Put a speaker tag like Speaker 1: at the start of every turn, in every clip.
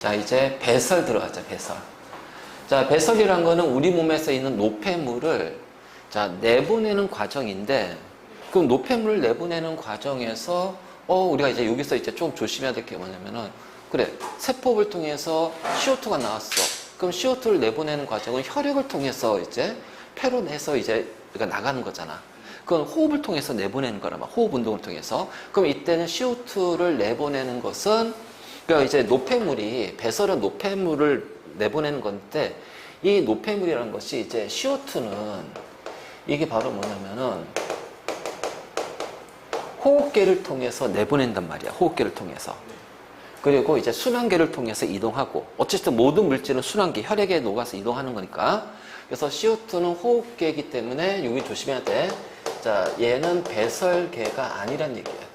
Speaker 1: 자, 이제 배설 들어가자, 배설. 자, 배설이란 거는 우리 몸에서 있는 노폐물을 자, 내보내는 과정인데, 그 노폐물을 내보내는 과정에서, 우리가 이제 여기서 이제 좀 조심해야 될 게 뭐냐면은, 그래, 세포를 통해서 CO2가 나왔어. 그럼 CO2를 내보내는 과정은 혈액을 통해서 이제 폐로 내서 이제 우리가 나가는 거잖아. 그건 호흡을 통해서 내보내는 거란 말이야. 호흡 운동을 통해서. 그럼 이때는 CO2를 내보내는 것은 그러니까 이제 노폐물이 배설은 노폐물을 내보내는 건데 이 노폐물이라는 것이 이제 CO2는 이게 바로 뭐냐면은 호흡계를 통해서 내보낸단 말이야. 호흡계를 통해서. 그리고 이제 순환계를 통해서 이동하고 어쨌든 모든 물질은 순환계, 혈액에 녹아서 이동하는 거니까 그래서 CO2는 호흡계이기 때문에 여기 조심해야 돼. 자, 얘는 배설계가 아니란 얘기야.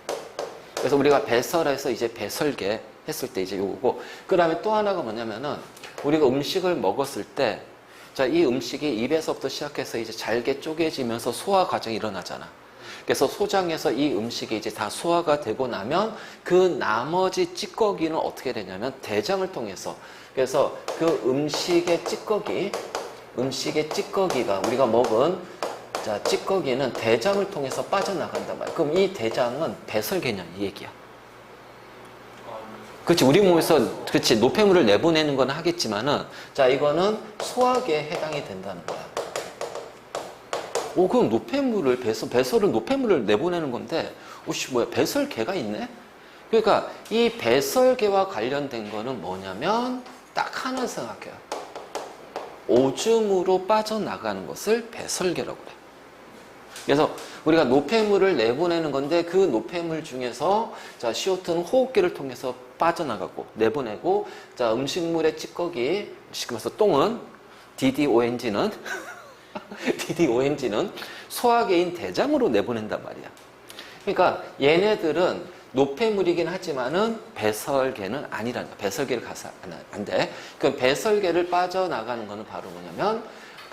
Speaker 1: 그래서 우리가 배설해서 이제 배설계 했을 때 이제 요거고 그 다음에 또 하나가 뭐냐면은 우리가 음식을 먹었을 때 자, 이 음식이 입에서부터 시작해서 이제 잘게 쪼개지면서 소화 과정이 일어나잖아. 그래서 소장에서 이 음식이 이제 다 소화가 되고 나면 그 나머지 찌꺼기는 어떻게 되냐면 대장을 통해서 그래서 그 음식의 찌꺼기가 우리가 먹은 자, 찌꺼기는 대장을 통해서 빠져나간단 말이야. 그럼 이 대장은 배설계냐 이 얘기야. 그렇지, 우리 몸에서 그렇지 노폐물을 내보내는 건 하겠지만은 자, 이거는 소화계에 해당이 된다는 거야. 그럼 노폐물을 배설은 노폐물을 내보내는 건데 뭐야 배설계가 있네? 그러니까 이 배설계와 관련된 거는 뭐냐면 딱 하나 생각해요. 오줌으로 빠져나가는 것을 배설계라고 그래. 그래서 우리가 노폐물을 내보내는 건데 그 노폐물 중에서 자, CO2는 호흡기를 통해서 빠져나가고 내보내고 자, 음식물의 찌꺼기, 그래서 똥은 DDONG는 소화계인 대장으로 내보낸단 말이야. 그러니까 얘네들은 노폐물이긴 하지만은 배설계는 아니라는 거야. 배설계를 가서 안 돼. 그럼 배설계를 빠져나가는 거는 바로 뭐냐면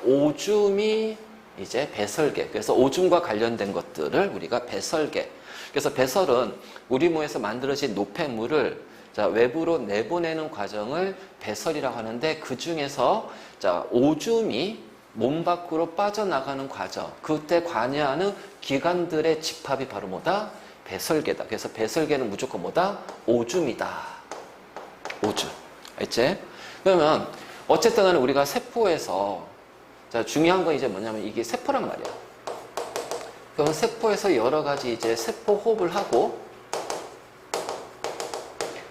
Speaker 1: 오줌이 이제 배설계. 그래서 오줌과 관련된 것들을 우리가 배설계. 그래서 배설은 우리 몸에서 만들어진 노폐물을 자, 외부로 내보내는 과정을 배설이라고 하는데 그 중에서 자, 오줌이 몸 밖으로 빠져나가는 과정. 그때 관여하는 기관들의 집합이 바로 뭐다? 배설계다. 그래서 배설계는 무조건 뭐다? 오줌이다. 오줌. 알지? 그러면 어쨌든 간에 우리가 세포에서 자, 중요한 건 이제 뭐냐면 이게 세포란 말이야. 그럼 세포에서 여러 가지 이제 세포 호흡을 하고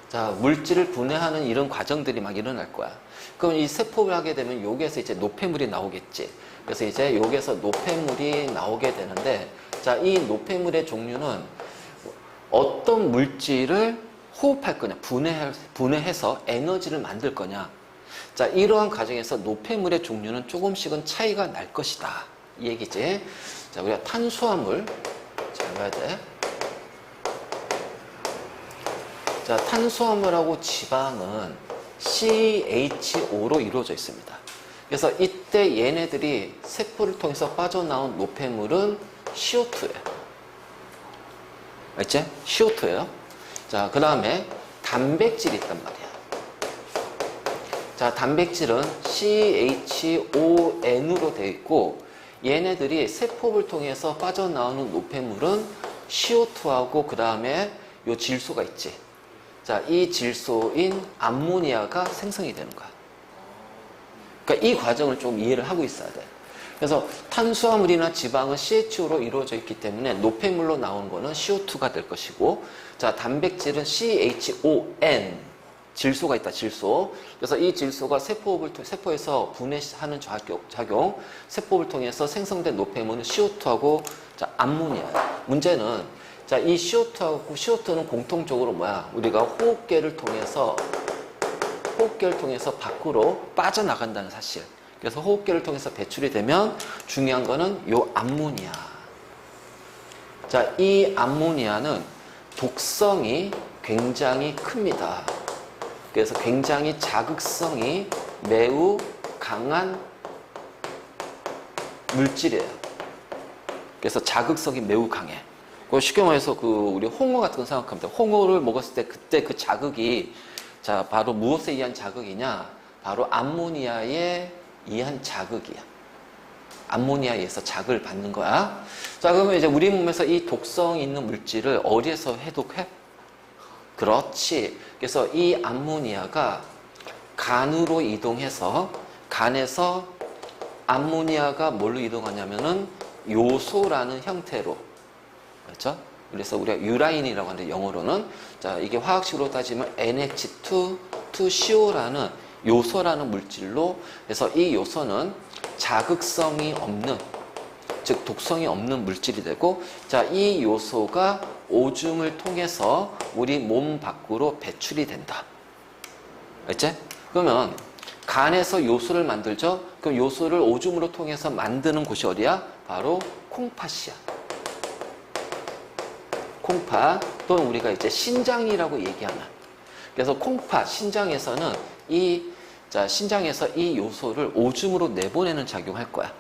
Speaker 1: 자, 물질을 분해하는 이런 과정들이 막 일어날 거야. 그럼 이 세포를 하게 되면 여기에서 이제 노폐물이 나오겠지. 그래서 이제 여기에서 노폐물이 나오게 되는데 자, 이 노폐물의 종류는 어떤 물질을 호흡할 거냐, 분해해서 에너지를 만들 거냐. 자, 이러한 과정에서 노폐물의 종류는 조금씩은 차이가 날 것이다. 이 얘기지. 자, 우리가 탄수화물 잘 봐야 돼. 자, 탄수화물하고 지방은 CHO로 이루어져 있습니다. 그래서 이때 얘네들이 세포를 통해서 빠져나온 노폐물은 CO2예요. 알지? CO2예요. 자, 그 다음에 단백질이 있단 말이야. 자, 단백질은 CHON으로 되어 있고 얘네들이 세포를 통해서 빠져나오는 노폐물은 CO2하고 그 다음에 요 질소가 있지. 자, 이 질소인 암모니아가 생성이 되는 거야. 그러니까 이 과정을 좀 이해를 하고 있어야 돼. 그래서 탄수화물이나 지방은 CHO로 이루어져 있기 때문에 노폐물로 나온 거는 CO2가 될 것이고 자, 단백질은 CHON 질소가 있다, 질소. 그래서 이 질소가 세포에서 분해하는 작용, 세포를 통해서 생성된 노폐물은 CO2하고 자, 암모니아. 문제는 자, 이 CO2는 공통적으로 뭐야? 우리가 호흡계를 통해서 밖으로 빠져나간다는 사실. 그래서 호흡계를 통해서 배출이 되면 중요한 거는 요 암모니아. 자, 이 암모니아는 독성이 굉장히 큽니다. 그래서 굉장히 자극성이 매우 강한 물질이에요. 그래서 자극성이 매우 강해. 쉽게 말해서 우리 홍어 같은 거 생각하면 돼. 홍어를 먹었을 때 그때 그 자극이 자, 바로 무엇에 의한 자극이냐? 바로 암모니아에 의한 자극이야. 암모니아에 의해서 자극을 받는 거야. 자, 그러면 이제 우리 몸에서 이 독성 있는 물질을 어디에서 해독해? 그렇지. 그래서 이 암모니아가 간으로 이동해서 간에서 암모니아가 뭘로 이동하냐면은 요소라는 형태로, 그렇죠? 그래서 우리가 유라인이라고 하는데 영어로는, 자, 이게 화학식으로 따지면 NH2CO라는 요소라는 물질로, 그래서 이 요소는 자극성이 없는, 즉 독성이 없는 물질이 되고, 자, 이 요소가 오줌을 통해서 우리 몸 밖으로 배출이 된다. 알지? 그러면 간에서 요소를 만들죠? 그럼 요소를 오줌으로 통해서 만드는 곳이 어디야? 바로 콩팥이야. 콩팥, 또는 우리가 이제 신장이라고 얘기하는. 그래서 콩팥, 신장에서는 신장에서 이 요소를 오줌으로 내보내는 작용을 할 거야.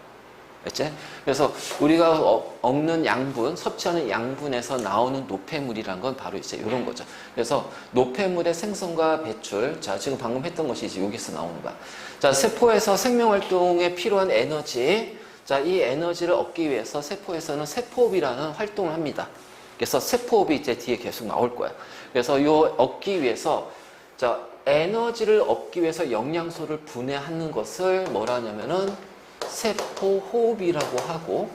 Speaker 1: 알지? 그래서 우리가 먹는 양분, 섭취하는 양분에서 나오는 노폐물이란 건 바로 이제 이런 거죠. 그래서 노폐물의 생성과 배출, 자, 지금 방금 했던 것이 이제 여기서 나오는 거야. 자, 세포에서 생명활동에 필요한 에너지, 자, 이 에너지를 얻기 위해서 세포에서는 세포호흡이라는 활동을 합니다. 그래서 세포호흡이 이제 뒤에 계속 나올 거야. 그래서 요 얻기 위해서, 자, 에너지를 얻기 위해서 영양소를 분해하는 것을 뭐라 하냐면은 세포호흡이라고 하고,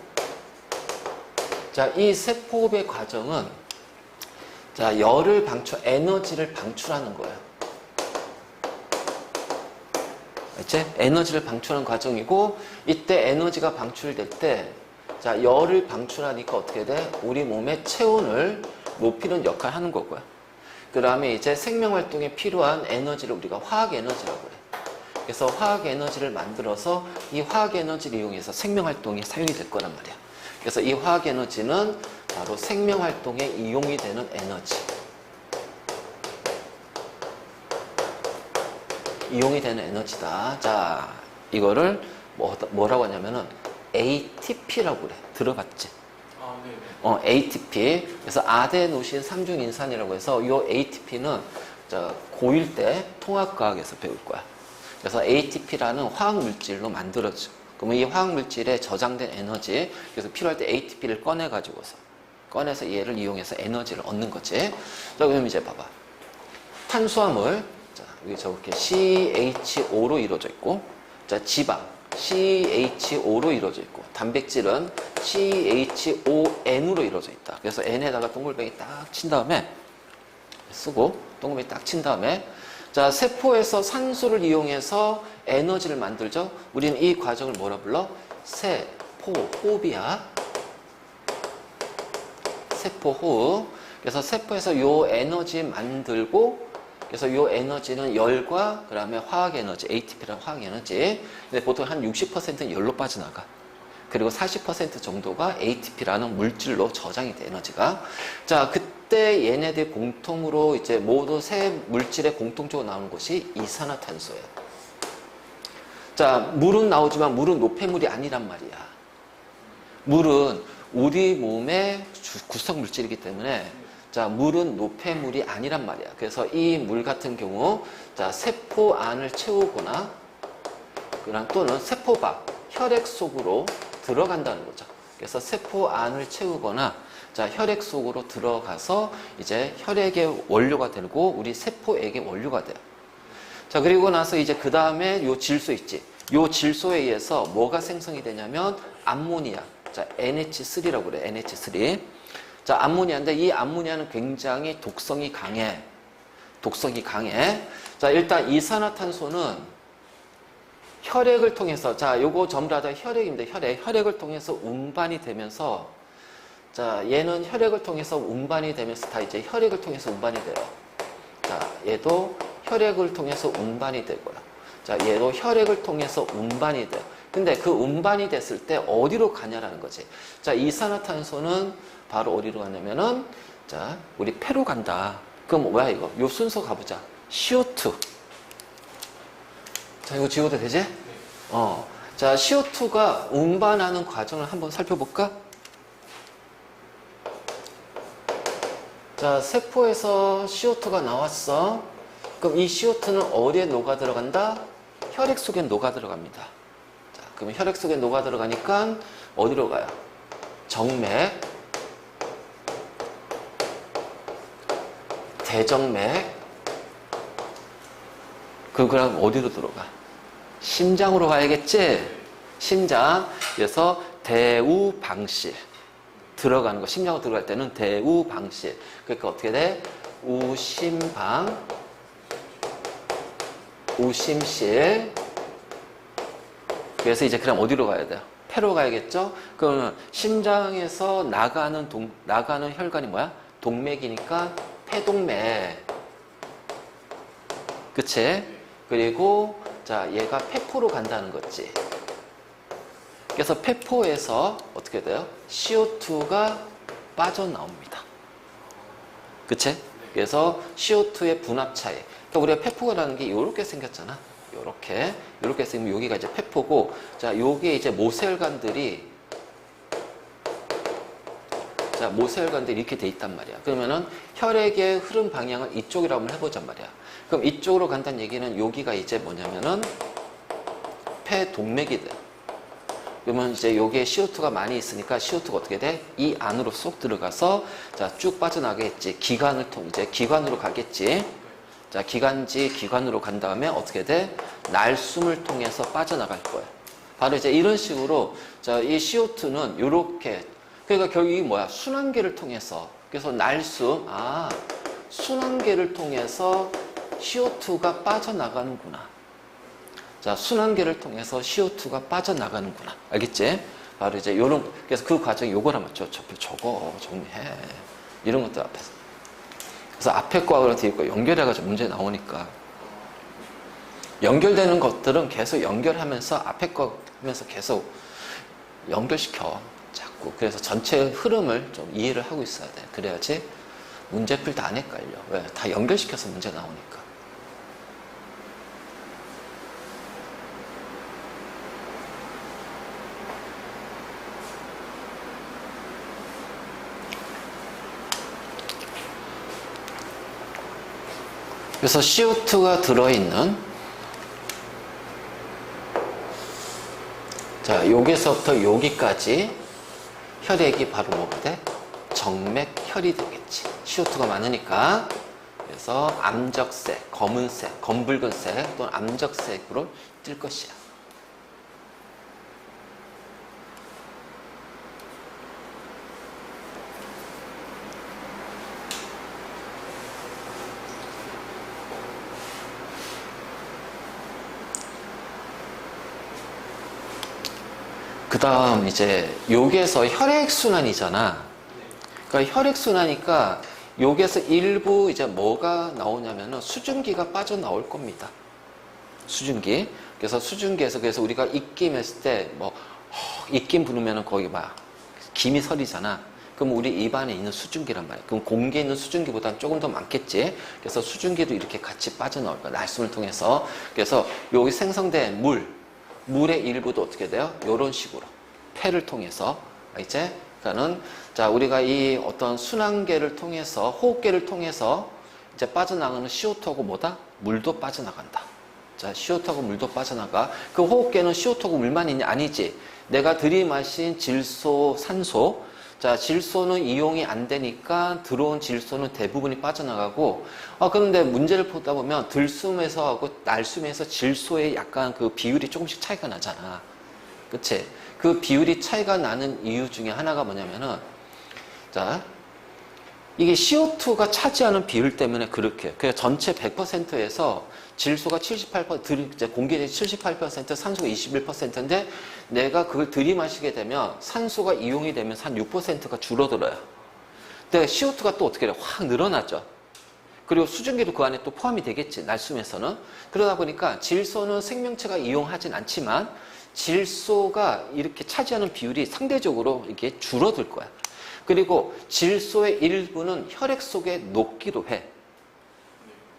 Speaker 1: 자, 이 세포호흡의 과정은, 자, 열을 에너지를 방출하는 거예요. 알지? 에너지를 방출하는 과정이고, 이때 에너지가 방출될 때, 자, 열을 방출하니까 어떻게 돼? 우리 몸의 체온을 높이는 역할을 하는 거고요. 그 다음에 이제 생명활동에 필요한 에너지를 우리가 화학에너지라고 그래. 그래서 화학에너지를 만들어서 이 화학에너지를 이용해서 생명활동에 사용이 될 거란 말이야. 그래서 이 화학에너지는 바로 생명활동에 이용이 되는 에너지. 이용이 되는 에너지다. 자, 이거를 뭐라고 하냐면은 ATP라고 그래. 들어봤지? 네. ATP. 그래서 아데노신 3중인산이라고 해서 이 ATP는 고1 때 통합과학에서 배울 거야. 그래서 ATP라는 화학물질로 만들어져. 그러면 이 화학물질에 저장된 에너지, 그래서 필요할 때 ATP를 꺼내서 얘를 이용해서 에너지를 얻는 거지. 자, 그럼 이제 봐봐. 탄수화물, 자, 여기 저렇게 CHO로 이루어져 있고, 자, 지방, CHO로 이루어져 있고, 단백질은 CHON으로 이루어져 있다. 그래서 N에다가 동글뱅이 딱 친 다음에, 쓰고, 동글뱅이 딱 친 다음에, 자, 세포에서 산소를 이용해서 에너지를 만들죠. 우리는 이 과정을 뭐라 불러? 세포호흡이야. 세포호흡. 그래서 세포에서 요 에너지 만들고, 그래서 요 에너지는 열과 그다음에 화학에너지, ATP라는 화학에너지. 근데 보통 한 60%는 열로 빠져나가. 그리고 40% 정도가 ATP라는 물질로 저장이 돼, 에너지가. 자, 그때 얘네들 공통으로 이제 모두 세 물질에 공통적으로 나오는 것이 이산화탄소예요. 자, 물은 나오지만 물은 노폐물이 아니란 말이야. 물은 우리 몸의 구성 물질이기 때문에, 자, 물은 노폐물이 아니란 말이야. 그래서 이 물 같은 경우, 자, 세포 안을 채우거나, 또는 세포 밖, 혈액 속으로 들어간다는 거죠. 그래서 세포 안을 채우거나, 자, 혈액 속으로 들어가서 이제 혈액의 원료가 되고 우리 세포액의 원료가 돼요. 자, 그리고 나서 이제 그 다음에 요 질소 있지. 요 질소에 의해서 뭐가 생성이 되냐면 암모니아. 자, NH3라고 그래. NH3. 자, 암모니아인데 이 암모니아는 굉장히 독성이 강해. 자, 일단 이산화탄소는 혈액을 통해서, 자, 요거 전부 다 혈액입니다. 혈액을 통해서 운반이 되면서, 자, 얘는 혈액을 통해서 운반이 되면서 다 이제 혈액을 통해서 운반이 돼요. 자, 얘도 혈액을 통해서 운반이 되고요. 자, 얘도 혈액을 통해서 운반이 돼요. 근데 그 운반이 됐을 때 어디로 가냐라는 거지. 자, 이산화탄소는 바로 어디로 가냐면은, 자, 우리 폐로 간다. 그럼 뭐야 이거? 요 순서 가보자. CO2. 자, 이거 지워도 되지? 자, CO2가 운반하는 과정을 한번 살펴볼까? 자, 세포에서 CO2가 나왔어. 그럼 이 CO2는 어디에 녹아 들어간다? 혈액 속에 녹아 들어갑니다. 자, 그러면 혈액 속에 녹아 들어가니까 어디로 가요? 정맥, 대정맥, 그럼 어디로 들어가? 심장으로 가야겠지? 심장. 그래서 대우방실. 들어가는 거. 심장으로 들어갈 때는 대우방실. 그러니까 어떻게 돼? 우심방, 우심실. 그래서 이제 그럼 어디로 가야 돼요? 폐로 가야겠죠? 그러면 심장에서 나가는 혈관이 뭐야? 동맥이니까 폐동맥. 그치? 그리고 자, 얘가 폐포로 간다는 거지. 그래서 폐포에서 어떻게 돼요? CO2가 빠져나옵니다. 그치? 그래서 CO2의 분압 차이. 그러니까 우리가 폐포라는 게 이렇게 생겼잖아. 이렇게 생기면 여기가 이제 폐포고, 자, 요게 이제 모세혈관들이, 자, 모세혈관들이 이렇게 돼 있단 말이야. 그러면은 혈액의 흐름 방향을 이쪽이라고 한번 해보잔 말이야. 그럼 이쪽으로 간다는 얘기는 여기가 이제 뭐냐면은 폐동맥이 돼. 그러면 이제 여기에 CO2가 많이 있으니까 CO2가 어떻게 돼? 이 안으로 쏙 들어가서 자, 쭉 빠져나가겠지. 이제 기관으로 가겠지. 자, 기관으로 간 다음에 어떻게 돼? 날숨을 통해서 빠져나갈 거예요. 바로 이제 이런 식으로 자, 이 CO2는 요렇게, 그러니까 결국 이게 뭐야? 순환계를 통해서. 그래서 날숨, 순환계를 통해서 CO2가 빠져나가는구나. 자, 순환계를 통해서 CO2가 빠져나가는구나. 알겠지? 바로 이제 요런, 그래서 그 과정이 요걸 한번 저거 정리해. 이런 것들 앞에서. 그래서 앞에 거하고 뒤에 거 연결해가지고 문제 나오니까. 연결되는 것들은 계속 연결하면서 앞에 거 하면서 계속 연결시켜. 자꾸. 그래서 전체 흐름을 좀 이해를 하고 있어야 돼. 그래야지 문제 풀 때 안 헷갈려. 왜? 다 연결시켜서 문제 나오니까. 그래서 CO2가 들어있는, 자, 여기서부터 여기까지 혈액이 바로 뭐가 돼? 정맥혈이 되겠지. CO2가 많으니까. 그래서 암적색, 검은색, 검붉은색 또는 암적색으로 뜰 것이야. 그 다음 이제 여기에서 혈액순환이잖아. 그러니까 혈액순환이니까 여기에서 일부 이제 뭐가 나오냐면은 수증기가 빠져나올 겁니다. 수증기. 그래서 수증기에서 그래서 우리가 입김했을 때 뭐 입김 부르면은 거기 막 김이 서리잖아. 그럼 우리 입안에 있는 수증기란 말이야. 그럼 공기에 있는 수증기보다는 조금 더 많겠지. 그래서 수증기도 이렇게 같이 빠져나올 거야. 날숨을 통해서. 그래서 여기 생성된 물의 일부도 어떻게 돼요? 이런 식으로 폐를 통해서 이제 그러니까는 자, 우리가 이 어떤 순환계를 통해서 호흡계를 통해서 이제 빠져나가는 CO2하고 뭐다? 물도 빠져나간다. 자, CO2하고 물도 빠져나가. 그 호흡계는 CO2하고 물만 있냐? 아니지. 내가 들이마신 질소, 산소. 자, 질소는 이용이 안 되니까 들어온 질소는 대부분이 빠져나가고, 그런데 문제를 보다 보면 들숨에서 하고 날숨에서 질소의 약간 그 비율이 조금씩 차이가 나잖아. 그치? 그 비율이 차이가 나는 이유 중에 하나가 뭐냐면은, 자, 이게 CO2가 차지하는 비율 때문에 그렇게. 그래서 전체 100%에서 질소가 78%, 공기의 78%, 산소가 21%인데 내가 그걸 들이마시게 되면 산소가 이용이 되면서 한 6%가 줄어들어요. 근데 CO2가 또 어떻게 해요? 확 늘어나죠. 그리고 수증기도 그 안에 또 포함이 되겠지. 날숨에서는. 그러다 보니까 질소는 생명체가 이용하진 않지만 질소가 이렇게 차지하는 비율이 상대적으로 이게 줄어들 거야. 그리고 질소의 일부는 혈액 속에 녹기도 해.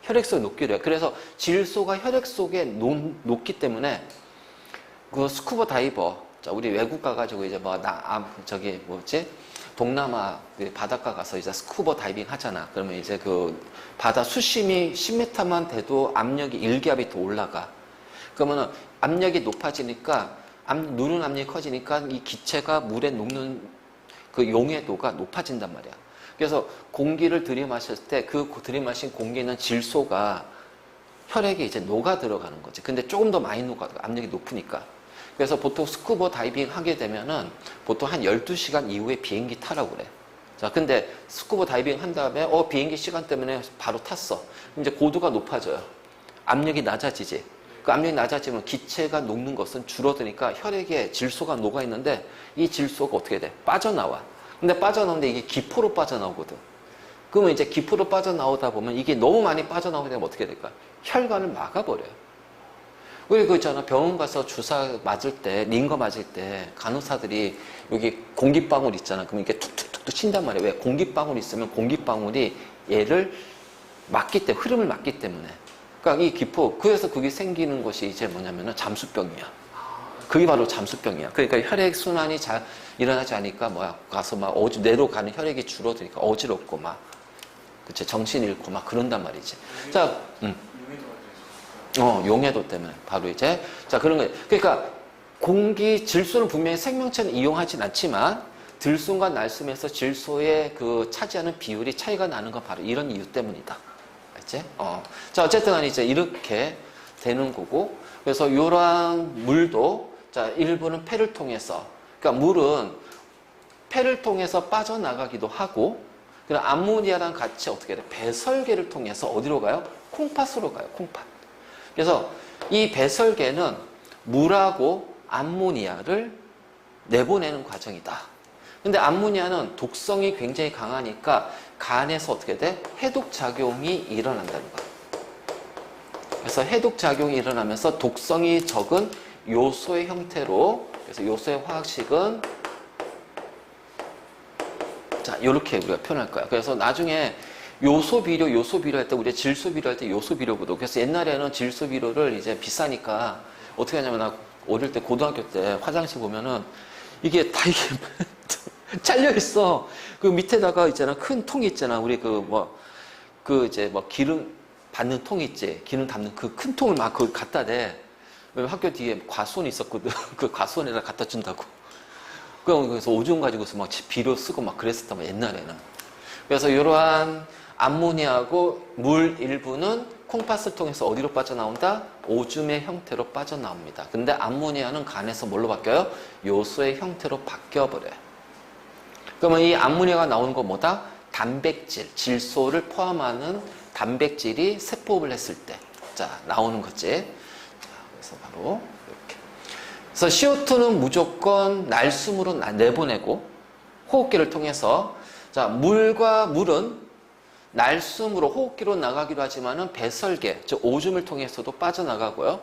Speaker 1: 혈액 속에 녹기도 해. 그래서 질소가 혈액 속에 녹기 때문에 그 스쿠버 다이버, 자, 우리 외국 가가지고 이제 동남아 그 바닷가 가서 이제 스쿠버 다이빙 하잖아. 그러면 이제 그 바다 수심이 10m만 돼도 압력이 일기압이 더 올라가. 그러면은 압력이 높아지니까 누른 압력이 커지니까 이 기체가 물에 녹는 그 용해도가 높아진단 말이야. 그래서 공기를 들이마실 때 그 들이마신 공기는 질소가 혈액에 이제 녹아 들어가는 거지. 근데 조금 더 많이 녹아, 압력이 높으니까. 그래서 보통 스쿠버 다이빙 하게 되면은 보통 한 12시간 이후에 비행기 타라고 그래. 자, 근데 스쿠버 다이빙 한 다음에 비행기 시간 때문에 바로 탔어. 그럼 이제 고도가 높아져요. 압력이 낮아지지. 그 압력이 낮아지면 기체가 녹는 것은 줄어드니까 혈액에 질소가 녹아 있는데 이 질소가 어떻게 돼? 빠져나와. 근데 빠져나오는데 이게 기포로 빠져나오거든. 그러면 이제 기포로 빠져나오다 보면 이게 너무 많이 빠져나오게 되면 어떻게 될까? 혈관을 막아버려요. 우리 그 있잖아, 병원 가서 주사 맞을 때, 링거 맞을 때 간호사들이 여기 공기방울 있잖아. 그러면 이게 툭툭툭툭 친단 말이야. 왜? 공기방울 있으면 공기방울이 얘를 막기 때문에, 흐름을 막기 때문에. 그러니까 이 기포, 그래서 그게 생기는 것이 이제 뭐냐면은 잠수병이야. 그게 바로 잠수병이야. 그러니까 혈액 순환이 잘 일어나지 않으니까 가서 막 뇌로 가는 혈액이 줄어드니까 어지럽고 막, 그치, 정신 잃고 막 그런단 말이지. 자, 용해도 때문에 바로 이제 자 그런 거예요. 그러니까 공기 질소는 분명히 생명체는 이용하진 않지만 들숨과 날숨에서 질소의 그 차지하는 비율이 차이가 나는 건 바로 이런 이유 때문이다. 알지? 자 어쨌든 간에 이제 이렇게 되는 거고 그래서 이러한 물도 자 일부는 폐를 통해서 그러니까 물은 폐를 통해서 빠져나가기도 하고 그럼 암모니아랑 같이 어떻게 돼? 배설계를 통해서 어디로 가요? 콩팥으로 가요. 콩팥. 그래서 이 배설계는 물하고 암모니아를 내보내는 과정이다. 근데 암모니아는 독성이 굉장히 강하니까 간에서 어떻게 돼? 해독작용이 일어난다는 거야. 그래서 해독작용이 일어나면서 독성이 적은 요소의 형태로 그래서 요소의 화학식은 자 이렇게 우리가 표현할 거야. 그래서 나중에 요소 비료 할 때 우리가 질소 비료 할 때 요소 비료거든. 그래서 옛날에는 질소 비료를 이제 비싸니까 어떻게 하냐면 나 어릴 때 고등학교 때 화장실 보면은 이게 다 이게 잘려 있어. 그 밑에다가 있잖아 큰 통 있잖아. 우리 이제 기름 받는 통 있지. 기름 담는 그 큰 통을 막 그걸 갖다 대. 학교 뒤에 과수원이 있었거든. 그 과수원에다 갖다 준다고. 그래서 오줌 가지고서 막 비료 쓰고 막 그랬었단 말이야 옛날에는. 그래서 이러한 암모니아하고 물 일부는 콩팥을 통해서 어디로 빠져나온다? 오줌의 형태로 빠져나옵니다. 근데 암모니아는 간에서 뭘로 바뀌어요? 요소의 형태로 바뀌어버려요. 그러면 이 암모니아가 나오는 건 뭐다? 단백질, 질소를 포함하는 단백질이 세포를 했을 때 자 나오는 거지. 자, 그래서 바로 이렇게. 그래서 CO2는 무조건 날숨으로 내보내고 호흡기를 통해서 자 물은 날숨으로 호흡기로 나가기도 하지만은 배설계, 즉 오줌을 통해서도 빠져나가고요.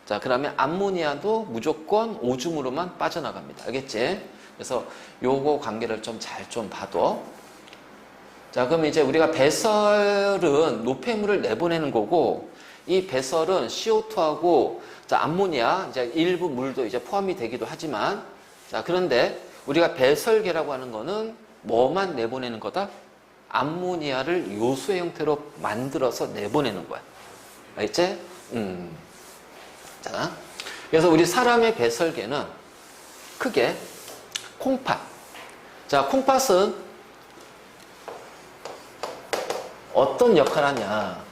Speaker 1: 자, 그다음에 암모니아도 무조건 오줌으로만 빠져나갑니다. 알겠지? 그래서 요거 관계를 좀 잘 좀 봐도. 자, 그럼 이제 우리가 배설은 노폐물을 내보내는 거고 이 배설은 CO2하고 자, 암모니아, 이제 일부 물도 이제 포함이 되기도 하지만 자, 그런데 우리가 배설계라고 하는 거는 뭐만 내보내는 거다? 암모니아를 요소의 형태로 만들어서 내보내는 거야. 알겠지? 자, 그래서 우리 사람의 배설계는 크게 콩팥. 자, 콩팥은 어떤 역할을 하냐?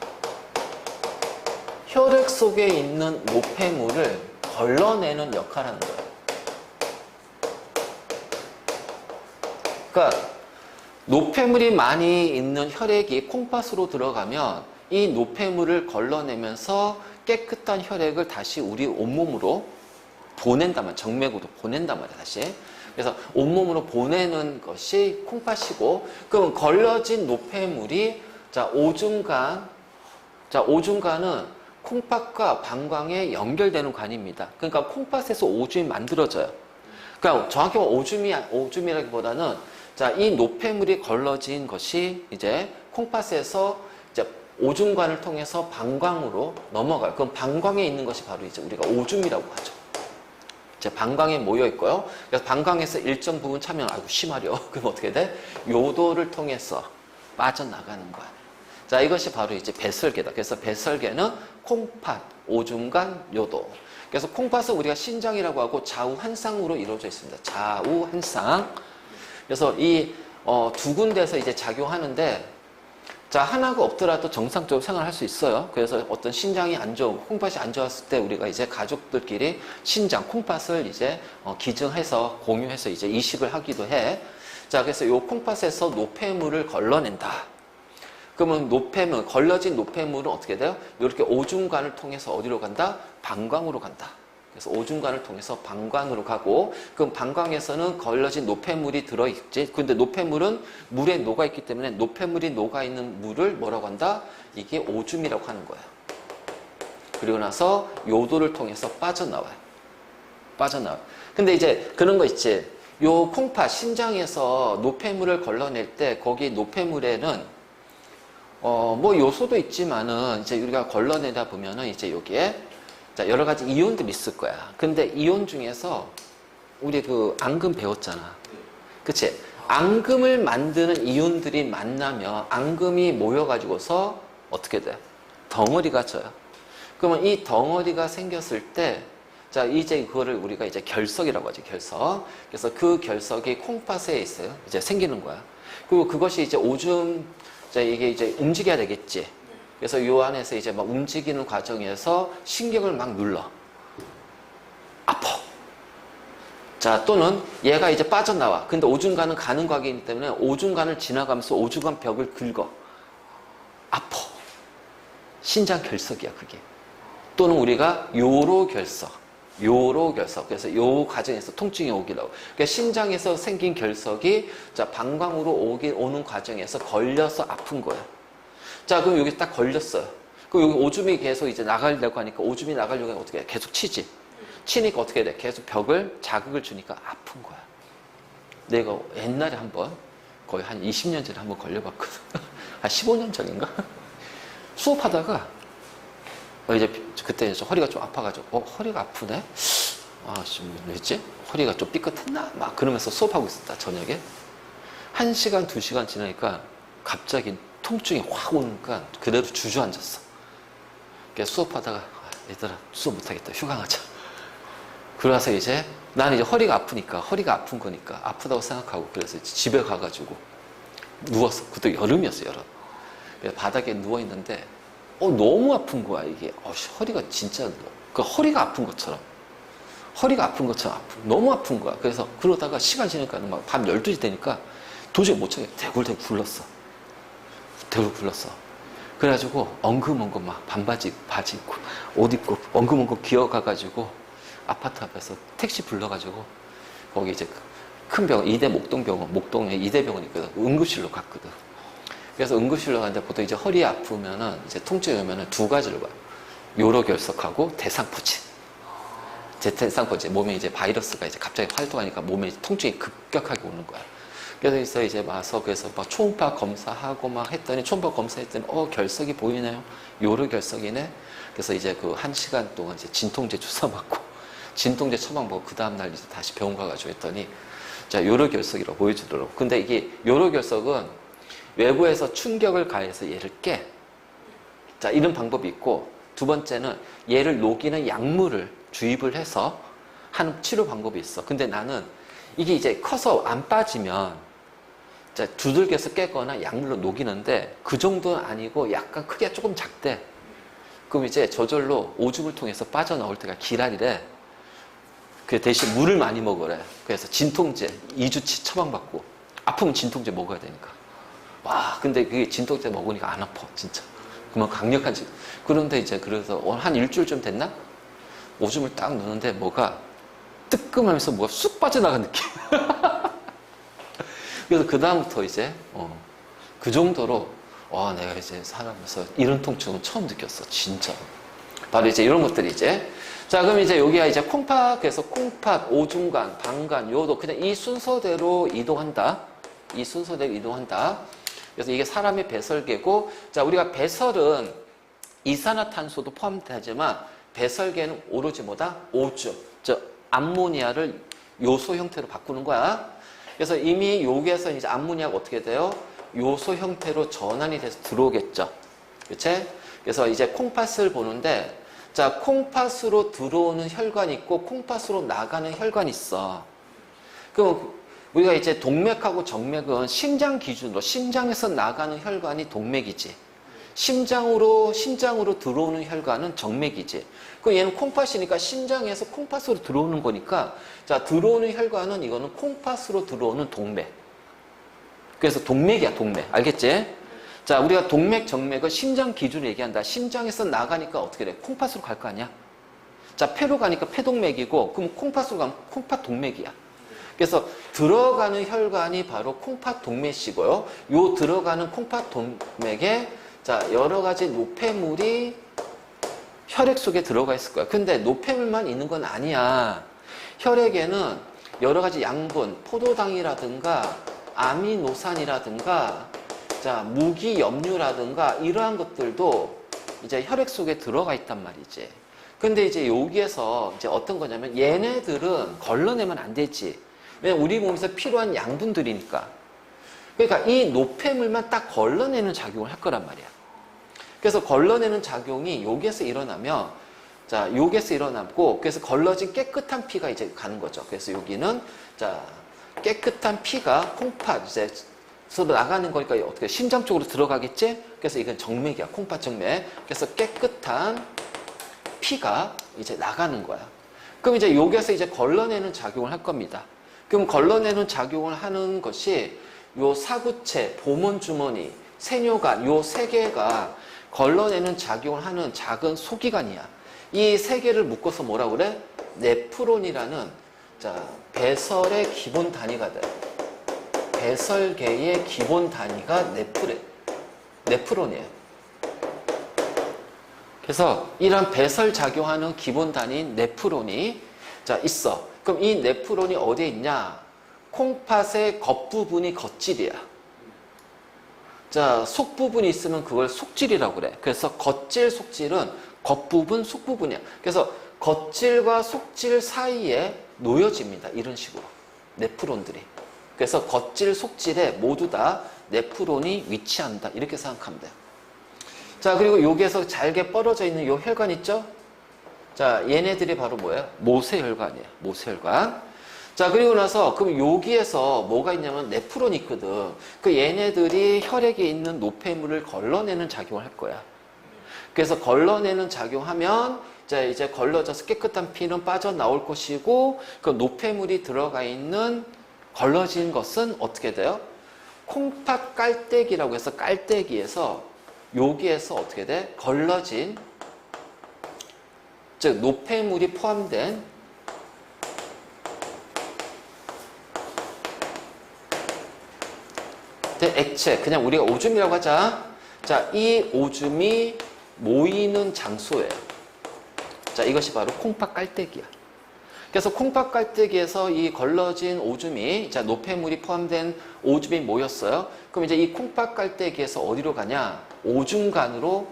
Speaker 1: 혈액 속에 있는 노폐물을 걸러내는 역할을 하는 거야. 그러니까 노폐물이 많이 있는 혈액이 콩팥으로 들어가면 이 노폐물을 걸러내면서 깨끗한 혈액을 다시 우리 온몸으로 보낸단 말이야. 정맥으로 보낸단 말이야, 다시. 그래서 온몸으로 보내는 것이 콩팥이고, 그럼 걸러진 노폐물이, 자, 오줌간. 자, 오줌간은 콩팥과 방광에 연결되는 관입니다. 그러니까 콩팥에서 오줌이 만들어져요. 그러니까 정확히 오줌이라기보다는 자, 이 노폐물이 걸러진 것이 이제 콩팥에서 이제 오줌관을 통해서 방광으로 넘어가요. 그럼 방광에 있는 것이 바로 이제 우리가 오줌이라고 하죠. 이제 방광에 모여 있고요. 그래서 방광에서 일정 부분 차면 아이고 심하려. 그럼 어떻게 돼? 요도를 통해서 빠져나가는 거야. 자, 이것이 바로 이제 배설계다. 그래서 배설계는 콩팥, 오줌간, 요도. 그래서 콩팥은 우리가 신장이라고 하고 좌우 한 쌍으로 이루어져 있습니다. 좌우 한 쌍. 그래서 이 두 군데에서 이제 작용하는데, 자, 하나가 없더라도 정상적으로 생활할 수 있어요. 그래서 어떤 신장이 안 좋은, 콩팥이 안 좋았을 때 우리가 이제 가족들끼리 신장, 콩팥을 이제 기증해서 공유해서 이제 이식을 하기도 해. 자, 그래서 요 콩팥에서 노폐물을 걸러낸다. 그러면 노폐물, 걸러진 노폐물은 어떻게 돼요? 이렇게 오줌관을 통해서 어디로 간다? 방광으로 간다. 그래서 오줌관을 통해서 방광으로 가고, 그럼 방광에서는 걸러진 노폐물이 들어있지. 근데 노폐물은 물에 녹아있기 때문에 노폐물이 녹아있는 물을 뭐라고 한다? 이게 오줌이라고 하는 거예요. 그리고 나서 요도를 통해서 빠져나와요. 빠져나와요. 근데 이제 그런 거 있지. 요 콩팥, 신장에서 노폐물을 걸러낼 때 거기 노폐물에는 뭐 요소도 있지만은 이제 우리가 걸러내다 보면은 이제 여기에 자, 여러 가지 이온들이 있을 거야. 근데 이온 중에서 우리 그 앙금 배웠잖아. 그치? 앙금을 만드는 이온들이 만나면 앙금이 모여가지고서 어떻게 돼? 덩어리가 져요. 그러면 이 덩어리가 생겼을 때, 자, 이제 그거를 우리가 이제 결석이라고 하죠. 결석. 그래서 그 결석이 콩팥에 있어요. 이제 생기는 거야. 그리고 그것이 이제 오줌, 자, 이게 이제 움직여야 되겠지. 그래서 요 안에서 이제 막 움직이는 과정에서 신경을 막 눌러. 아파. 자, 또는 얘가 이제 빠져나와. 근데 오줌관은 가는 과정이기 때문에 오줌관을 지나가면서 오줌관 벽을 긁어. 아파. 신장 결석이야, 그게. 또는 우리가 요로 결석. 요로 결석. 그래서 요 과정에서 통증이 오기라고. 그러니까 신장에서 생긴 결석이 자, 방광으로 오는 과정에서 걸려서 아픈 거야. 자, 그럼 여기 딱 걸렸어요. 그럼 여기 오줌이 계속 이제 나가려고 하니까 오줌이 나가려고 하니까 어떻게 해? 계속 치지. 치니까 어떻게 돼? 계속 벽을 자극을 주니까 아픈 거야. 내가 옛날에 한번 거의 한 20년 전에 한번 걸려봤거든. 한 15년 전인가? 수업하다가 이제 그때 이제 허리가 좀 아파가지고 허리가 아프네? 아, 좀 왜지? 허리가 좀 삐끗했나? 막 그러면서 수업하고 있었다, 저녁에. 1시간, 2시간 지나니까 갑자기 통증이 확 오니까 그대로 주저앉았어. 그래서 수업하다가 얘들아 수업 못하겠다, 휴강 하자. 그러고서 이제 나는 이제 허리가 아프니까, 허리가 아픈 거니까 아프다고 생각하고 그래서 집에 가가지고 누웠어. 그때 여름이었어, 여름. 그래서 바닥에 누워있는데 너무 아픈 거야, 이게. 허리가 진짜 그 허리가 아픈 것처럼 너무 아픈 거야. 그래서 그러다가 시간 지나니까 막 밤 12시 되니까 도저히 못 참겠어. 대굴대굴 굴렀어. 그래가지고 엉금엉금 막 반바지 바지 입고 옷 입고 엉금엉금 기어가가지고 아파트 앞에서 택시 불러가지고 거기 이제 큰 병원, 이대 목동병원, 목동에 이대병원이 있거든. 응급실로 갔거든. 그래서 응급실로 가는데 보통 이제 허리 아프면은 이제 통증이 오면은 두 가지를 봐요. 요로결석하고 대상포진. 대상포진. 몸에 이제 바이러스가 이제 갑자기 활동하니까 몸에 통증이 급격하게 오는 거야. 그래서 이제 와서 그래서 막 초음파 검사하고 막 했더니 초음파 검사했더니 결석이 보이네요. 요로결석이네. 그래서 이제 그 1시간 동안 이제 진통제 주사 맞고 진통제 처방먹고 그 다음날 이제 다시 병원 가가지고 했더니 자, 요로결석이라고 보여주더라고. 근데 이게 요로결석은 외부에서 충격을 가해서 얘를 깨. 자, 이런 방법이 있고, 두 번째는 얘를 녹이는 약물을 주입을 해서 하는 치료 방법이 있어. 근데 나는 이게 이제 커서 안 빠지면 자, 두들겨서 깨거나 약물로 녹이는데 그 정도는 아니고 약간 크기가 조금 작대. 그럼 이제 저절로 오줌을 통해서 빠져나올 때가 기다리래. 그 대신 물을 많이 먹으래. 그래서 진통제 2주치 처방받고 아프면 진통제 먹어야 되니까. 와, 근데 그게 진통제 먹으니까 안 아파, 진짜. 그만 강력한 진. 그런데 이제 그래서 한 일주일쯤 됐나? 오줌을 딱 넣는데 뭐가 뜨끔하면서 뭐가 쑥 빠져나간 느낌. 그래서 그다음부터 이제 그 정도로 내가 이제 살아가면서 이런 통증은 처음 느꼈어, 진짜. 바로 이제 이런 것들이 이제. 자, 그럼 이제 여기가 이제 콩팥, 그래서 콩팥, 오줌관, 방관, 요도 그냥 이 순서대로 이동한다. 그래서 이게 사람의 배설계고, 자, 우리가 배설은 이산화탄소도 포함되지만 배설계는 오로지 뭐다? 오줌. 암모니아를 요소 형태로 바꾸는 거야. 그래서 이미 여기에서 이제 암모니아가 어떻게 돼요? 요소 형태로 전환이 돼서 들어오겠죠. 그치? 그래서 이제 콩팥을 보는데, 자, 콩팥으로 들어오는 혈관이 있고, 콩팥으로 나가는 혈관이 있어. 그럼 우리가 이제 동맥하고 정맥은 심장 기준으로, 심장에서 나가는 혈관이 동맥이지. 심장으로 들어오는 혈관은 정맥이지. 그럼 얘는 콩팥이니까 심장에서 콩팥으로 들어오는 거니까, 자, 들어오는 혈관은 이거는 콩팥으로 들어오는 동맥. 그래서 동맥이야, 동맥. 알겠지? 자, 우리가 동맥, 정맥은 심장 기준으로 얘기한다. 심장에서 나가니까 어떻게 돼? 콩팥으로 갈 거 아니야? 자, 폐로 가니까 폐동맥이고, 그럼 콩팥으로 가면 콩팥 동맥이야. 그래서 들어가는 혈관이 바로 콩팥 동맥이고요. 요 들어가는 콩팥 동맥에 자, 여러 가지 노폐물이 혈액 속에 들어가 있을 거야. 근데 노폐물만 있는 건 아니야. 혈액에는 여러 가지 양분, 포도당이라든가 아미노산이라든가 자, 무기염류라든가 이러한 것들도 이제 혈액 속에 들어가 있단 말이지. 근데 이제 여기에서 이제 어떤 거냐면 얘네들은 걸러내면 안 되지. 왜냐면 우리 몸에서 필요한 양분들이니까. 그러니까 이 노폐물만 딱 걸러내는 작용을 할 거란 말이야. 그래서 걸러내는 작용이 여기에서 일어나면 자, 여기에서 일어나고 그래서 걸러진 깨끗한 피가 이제 가는 거죠. 그래서 여기는 자, 깨끗한 피가 콩팥 이제 서로 나가는 거니까 어떻게 심장 쪽으로 들어가겠지? 그래서 이건 정맥이야. 콩팥 정맥. 그래서 깨끗한 피가 이제 나가는 거야. 그럼 이제 여기에서 이제 걸러내는 작용을 할 겁니다. 그럼 걸러내는 작용을 하는 것이 요 사구체, 보문주머니, 세뇨관 요 세 개가 걸러내는 작용을 하는 작은 소기관이야. 이 세 개를 묶어서 뭐라고 그래? 네프론이라는 자, 배설의 기본 단위가 돼. 배설계의 기본 단위가 네프론이에요. 그래서 이런 배설 작용하는 기본 단위인 네프론이 자, 있어. 그럼 이 네프론이 어디에 있냐? 콩팥의 겉부분이 겉질이야. 자, 속부분이 있으면 그걸 속질이라고 그래. 그래서 겉질, 속질은 겉부분, 속부분이야. 그래서 겉질과 속질 사이에 놓여집니다. 이런 식으로. 네프론들이. 그래서 겉질, 속질에 모두 다 네프론이 위치한다. 이렇게 생각하면 돼요. 자, 그리고 여기에서 잘게 뻗어져 있는 요 혈관 있죠? 자, 얘네들이 바로 뭐예요? 모세혈관이에요. 모세혈관. 자, 그리고 나서 그럼 여기에서 뭐가 있냐면 네프론이 있거든. 그 얘네들이 혈액에 있는 노폐물을 걸러내는 작용을 할 거야. 그래서 걸러내는 작용하면 자, 이제 걸러져서 깨끗한 피는 빠져나올 것이고 그 노폐물이 들어가 있는 걸러진 것은 어떻게 돼요? 콩팥 깔때기라고 해서 깔때기에서 여기에서 어떻게 돼? 걸러진 즉 노폐물이 포함된 액체, 그냥 우리가 오줌이라고 하자. 자, 이 오줌이 모이는 장소예요. 자, 이것이 바로 콩팥 깔때기야. 그래서 콩팥 깔때기에서 이 걸러진 오줌이, 자, 노폐물이 포함된 오줌이 모였어요. 그럼 이제 이 콩팥 깔때기에서 어디로 가냐? 오줌관으로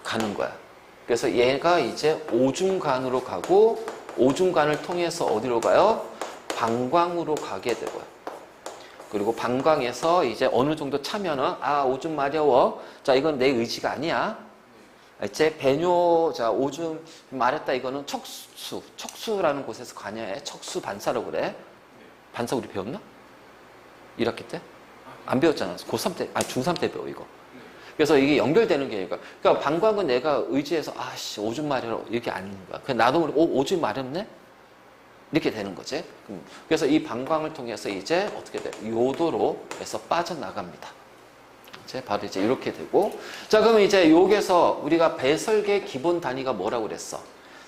Speaker 1: 가는 거야. 그래서 얘가 이제 오줌관으로 가고, 오줌관을 통해서 어디로 가요? 방광으로 가게 되고요. 그리고 방광에서 이제 어느 정도 차면은, 아, 오줌 마려워. 자, 이건 내 의지가 아니야. 이제 배뇨, 자, 오줌 마렸다. 이거는 척수라는 곳에서 관여해. 척수 반사라고 그래. 반사 우리 배웠나? 1학기 때? 안 배웠잖아. 고3 때, 아니, 중3 때 배워, 이거. 그래서 이게 연결되는 게, 그러니까 방광은 내가 의지해서, 아씨, 오줌 마려라. 이렇게 안 있는 거야. 그냥 나도 모르고, 오줌 마렵네? 이렇게 되는 거지. 그래서 이 방광을 통해서 이제 어떻게 돼? 요도로 해서 빠져나갑니다. 이제 바로 이제 이렇게 되고. 자, 그러면 이제 여기서 우리가 배설계 기본 단위가 뭐라고 그랬어?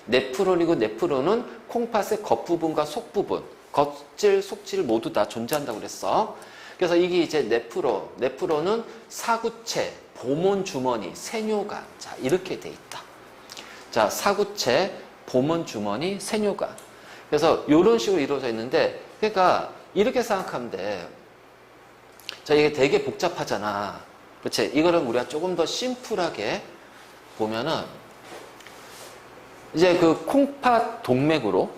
Speaker 1: 네프론이고 네프론은 콩팥의 겉부분과 속부분, 겉질, 속질 모두 다 존재한다고 그랬어. 그래서 이게 이제 네프론은 사구체, 보문주머니, 세뇨관. 자, 이렇게 돼 있다. 자, 사구체, 보문주머니, 세뇨관. 그래서 이런 식으로 이루어져 있는데, 그러니까 이렇게 생각하면 돼. 자, 이게 되게 복잡하잖아. 그렇지? 이거를 우리가 조금 더 심플하게 보면은, 이제 그 콩팥 동맥으로,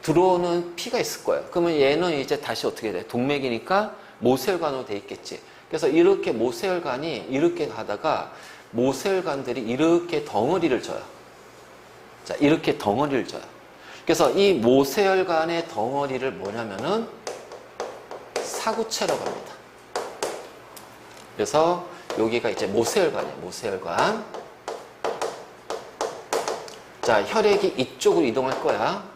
Speaker 1: 들어오는 피가 있을 거예요. 그러면 얘는 이제 다시 어떻게 돼? 동맥이니까 모세혈관으로 돼 있겠지. 그래서 이렇게 모세혈관이 이렇게 가다가 모세혈관들이 이렇게 덩어리를 져요. 자, 이렇게 덩어리를 져요. 그래서 이 모세혈관의 덩어리를 뭐냐면은 사구체라고 합니다. 그래서 여기가 이제 모세혈관이에요. 모세혈관. 자, 혈액이 이쪽으로 이동할 거야.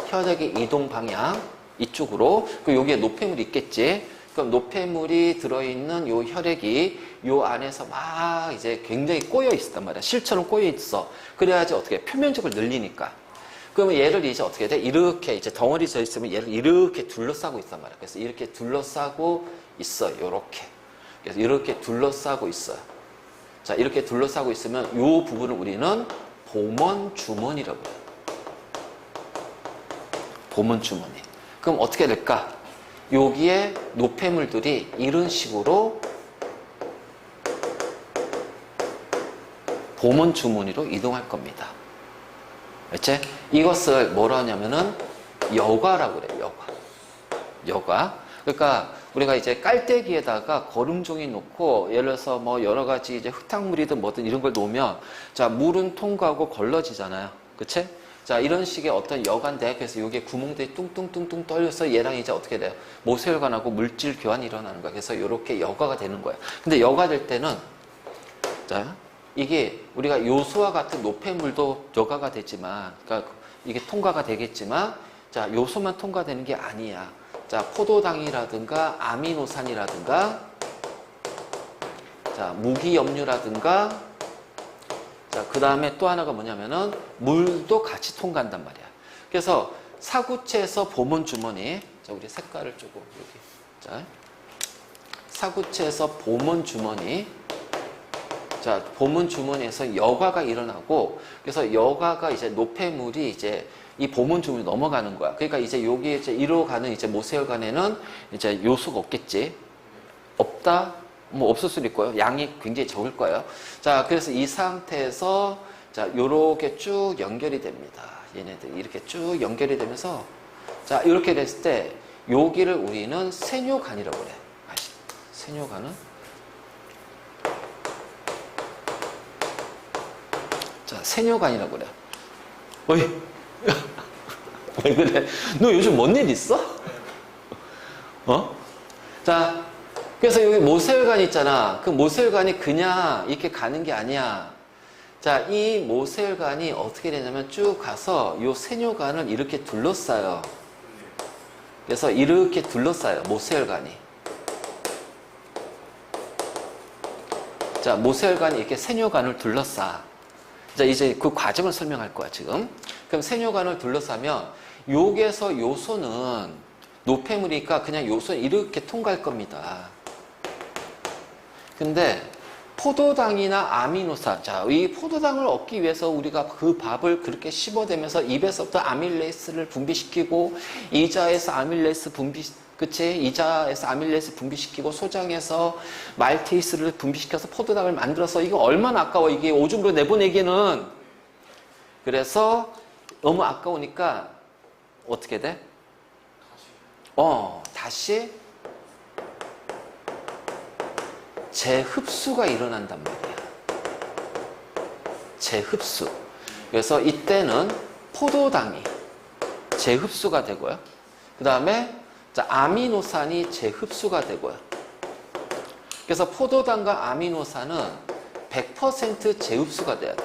Speaker 1: 혈액의 이동 방향 이쪽으로. 그리고 여기에 노폐물이 있겠지. 그럼 노폐물이 들어있는 요 혈액이 요 안에서 막 이제 굉장히 꼬여 있단 말이야. 실처럼 꼬여 있어. 그래야지 어떻게 표면적으로 늘리니까. 그러면 얘를 이제 어떻게 돼? 이렇게 이제 덩어리 져 있으면 얘를 이렇게 둘러싸고 있단 말이야. 그래서 이렇게 둘러싸고 있어요. 요렇게. 그래서 이렇게 둘러싸고 있어요. 자, 이렇게 둘러싸고 있으면 요 부분을 우리는 보먼 주머니라고 해요. 보먼 주머니. 그럼 어떻게 될까? 여기에 노폐물들이 이런 식으로 보먼 주머니로 이동할 겁니다. 알지? 이것을 뭐라 하냐면은 여과라고 그래요. 여과. 여과. 그러니까 우리가 이제 깔때기에다가 거름종이 놓고 예를 들어서 뭐 여러 가지 이제 흙탕물이든 뭐든 이런 걸 놓으면 자, 물은 통과하고 걸러지잖아요. 그치? 자, 이런 식의 어떤 여과인데 그래서 여기에 구멍들이 뚱뚱뚱뚱 떨려서 얘랑 이제 어떻게 돼요? 모세혈관하고 물질 교환이 일어나는 거야. 그래서 이렇게 여과가 되는 거야. 근데 여과 될 때는 자, 이게 우리가 요소와 같은 노폐물도 여과가 되지만 그러니까 이게 통과가 되겠지만 자, 요소만 통과되는 게 아니야. 자, 포도당이라든가 아미노산이라든가 자, 무기염료라든가 자, 그 다음에 또 하나가 뭐냐면은 물도 같이 통과한단 말이야. 그래서 사구체에서 보먼 주머니 자, 우리 색깔을 조금 여기 자, 사구체에서 보먼 주머니 자, 보문 주머니에서 여과가 일어나고 그래서 여과가 이제 노폐물이 이제 이 보문 주머니 넘어가는 거야. 그러니까 이제 여기 이제 이로 가는 이제 모세혈관에는 이제 요소가 없겠지. 없다? 뭐 없을 수도 있고요. 양이 굉장히 적을 거예요. 자, 그래서 이 상태에서 자, 요렇게 쭉 연결이 됩니다. 얘네들 이렇게 쭉 연결이 되면서 자, 이렇게 됐을 때 여기를 우리는 세뇨관이라고 그래. 세뇨관은 자, 세뇨관이라고 그래. 어이, 왜 그래? 너 요즘 뭔 일 있어? 어? 자, 그래서 여기 모세혈관 있잖아. 그 모세혈관이 그냥 이렇게 가는 게 아니야. 자, 이 모세혈관이 어떻게 되냐면 쭉 가서 요 세뇨관을 이렇게 둘러싸요. 그래서 이렇게 둘러싸요. 모세혈관이. 자, 모세혈관이 이렇게 세뇨관을 둘러싸. 자, 이제 그 과정을 설명할 거야, 지금. 그럼 세뇨관을 둘러싸면, 여기에서 요소는 노폐물이니까 그냥 요소는 이렇게 통과할 겁니다. 근데, 포도당이나 아미노산. 자, 이 포도당을 얻기 위해서 우리가 그 밥을 그렇게 씹어대면서 입에서부터 아밀레이스를 분비시키고, 이자에서 아밀레이스 그치? 이자에서 아밀레이스 분비시키고 소장에서 말테이스를 분비시켜서 포도당을 만들어서 이거 얼마나 아까워 이게 오줌으로 내보내기는. 그래서 너무 아까우니까 어떻게 돼? 다시 재흡수가 일어난단 말이야. 재흡수. 그래서 이때는 포도당이 재흡수가 되고요. 그 다음에 자, 아미노산이 재흡수가 되고요. 그래서 포도당과 아미노산은 100% 재흡수가 돼야 돼.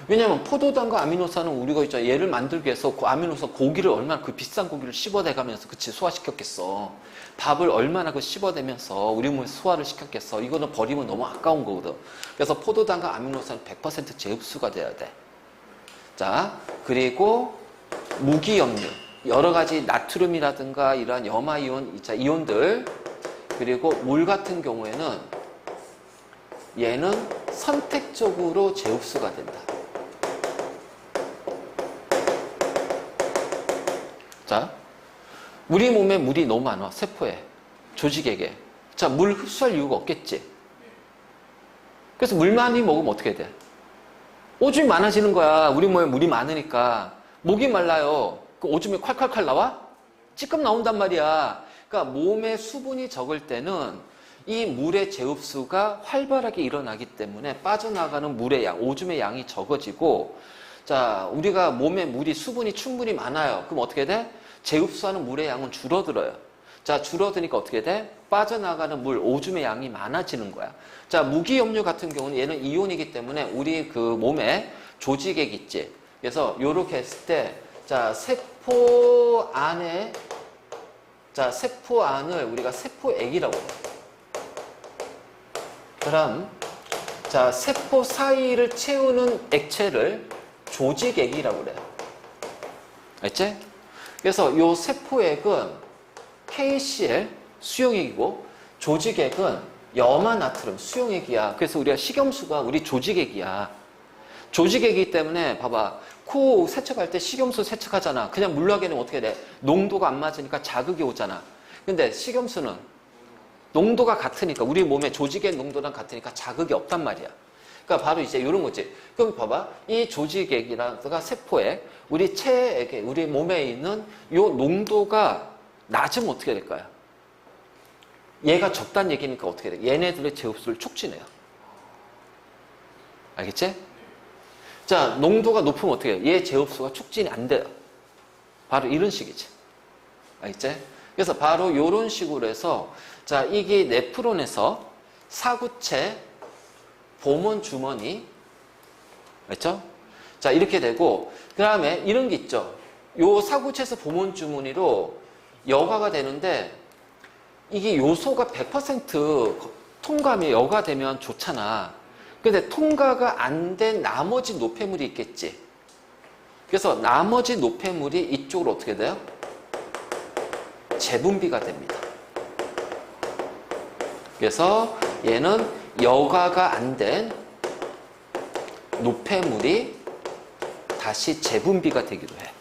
Speaker 1: 왜냐면 포도당과 아미노산은 우리가 있잖아. 얘를 만들기 위해서 그 아미노산 고기를 얼마나 그 비싼 고기를 씹어대가면서 그치 소화시켰겠어. 밥을 얼마나 그 씹어대면서 우리 몸에 소화를 시켰겠어. 이거는 버리면 너무 아까운 거거든. 그래서 포도당과 아미노산은 100% 재흡수가 돼야 돼. 자, 그리고 무기염류. 여러 가지 나트륨이라든가 이러한 염화이온, 이온들 그리고 물 같은 경우에는 얘는 선택적으로 재흡수가 된다. 자, 우리 몸에 물이 너무 많아. 세포에, 조직에게. 자, 물 흡수할 이유가 없겠지. 그래서 물 많이 먹으면 어떻게 돼? 오줌이 많아지는 거야. 우리 몸에 물이 많으니까. 목이 말라요. 그 오줌이 콸콸콸 나와? 찌끔 나온단 말이야. 그러니까 몸에 수분이 적을 때는 이 물의 제흡수가 활발하게 일어나기 때문에 빠져나가는 물의 양, 오줌의 양이 적어지고, 자, 우리가 몸에 물이, 수분이 충분히 많아요. 그럼 어떻게 돼? 제흡수하는 물의 양은 줄어들어요. 자, 줄어드니까 어떻게 돼? 빠져나가는 물, 오줌의 양이 많아지는 거야. 자, 무기염류 같은 경우는 얘는 이온이기 때문에 우리 그 몸에 조직액 있지. 그래서 요렇게 했을 때, 자, 세포 안에, 자, 세포 안을 우리가 세포액이라고 해요. 그럼, 자, 세포 사이를 채우는 액체를 조직액이라고 그래요. 알지? 그래서 요 세포액은 KCl, 수용액이고, 조직액은 염화나트륨, 수용액이야. 그래서 우리가 식염수가 우리 조직액이야. 조직액이기 때문에 봐봐. 코 세척할 때 식염수 세척하잖아. 그냥 물로 하게 되면 어떻게 돼? 농도가 안 맞으니까 자극이 오잖아. 근데 식염수는 농도가 같으니까, 우리 몸의 조직액 농도랑 같으니까 자극이 없단 말이야. 그러니까 바로 이제 이런 거지. 그럼 봐봐. 이 조직액이라든가 세포액, 우리 체액에, 우리 몸에 있는 요 농도가 낮으면 어떻게 될까요? 얘가 적다는 얘기니까 어떻게 돼? 얘네들의 제흡수를 촉진해요. 알겠지? 자, 농도가 높으면 어떻게 해요? 얘 제흡수가 촉진이 안 돼요. 바로 이런 식이지. 알겠지? 그래서 바로 이런 식으로 해서, 자, 이게 네프론에서 사구체, 보문 주머니, 알죠? 자, 이렇게 되고, 그 다음에 이런 게 있죠. 요 사구체에서 보문 주머니로 여과가 되는데, 이게 요소가 100% 통과하면 여과 되면 좋잖아. 근데 통과가 안 된 나머지 노폐물이 있겠지. 그래서 나머지 노폐물이 이쪽으로 어떻게 돼요? 재분비가 됩니다. 그래서 얘는 여과가 안 된 노폐물이 다시 재분비가 되기도 해.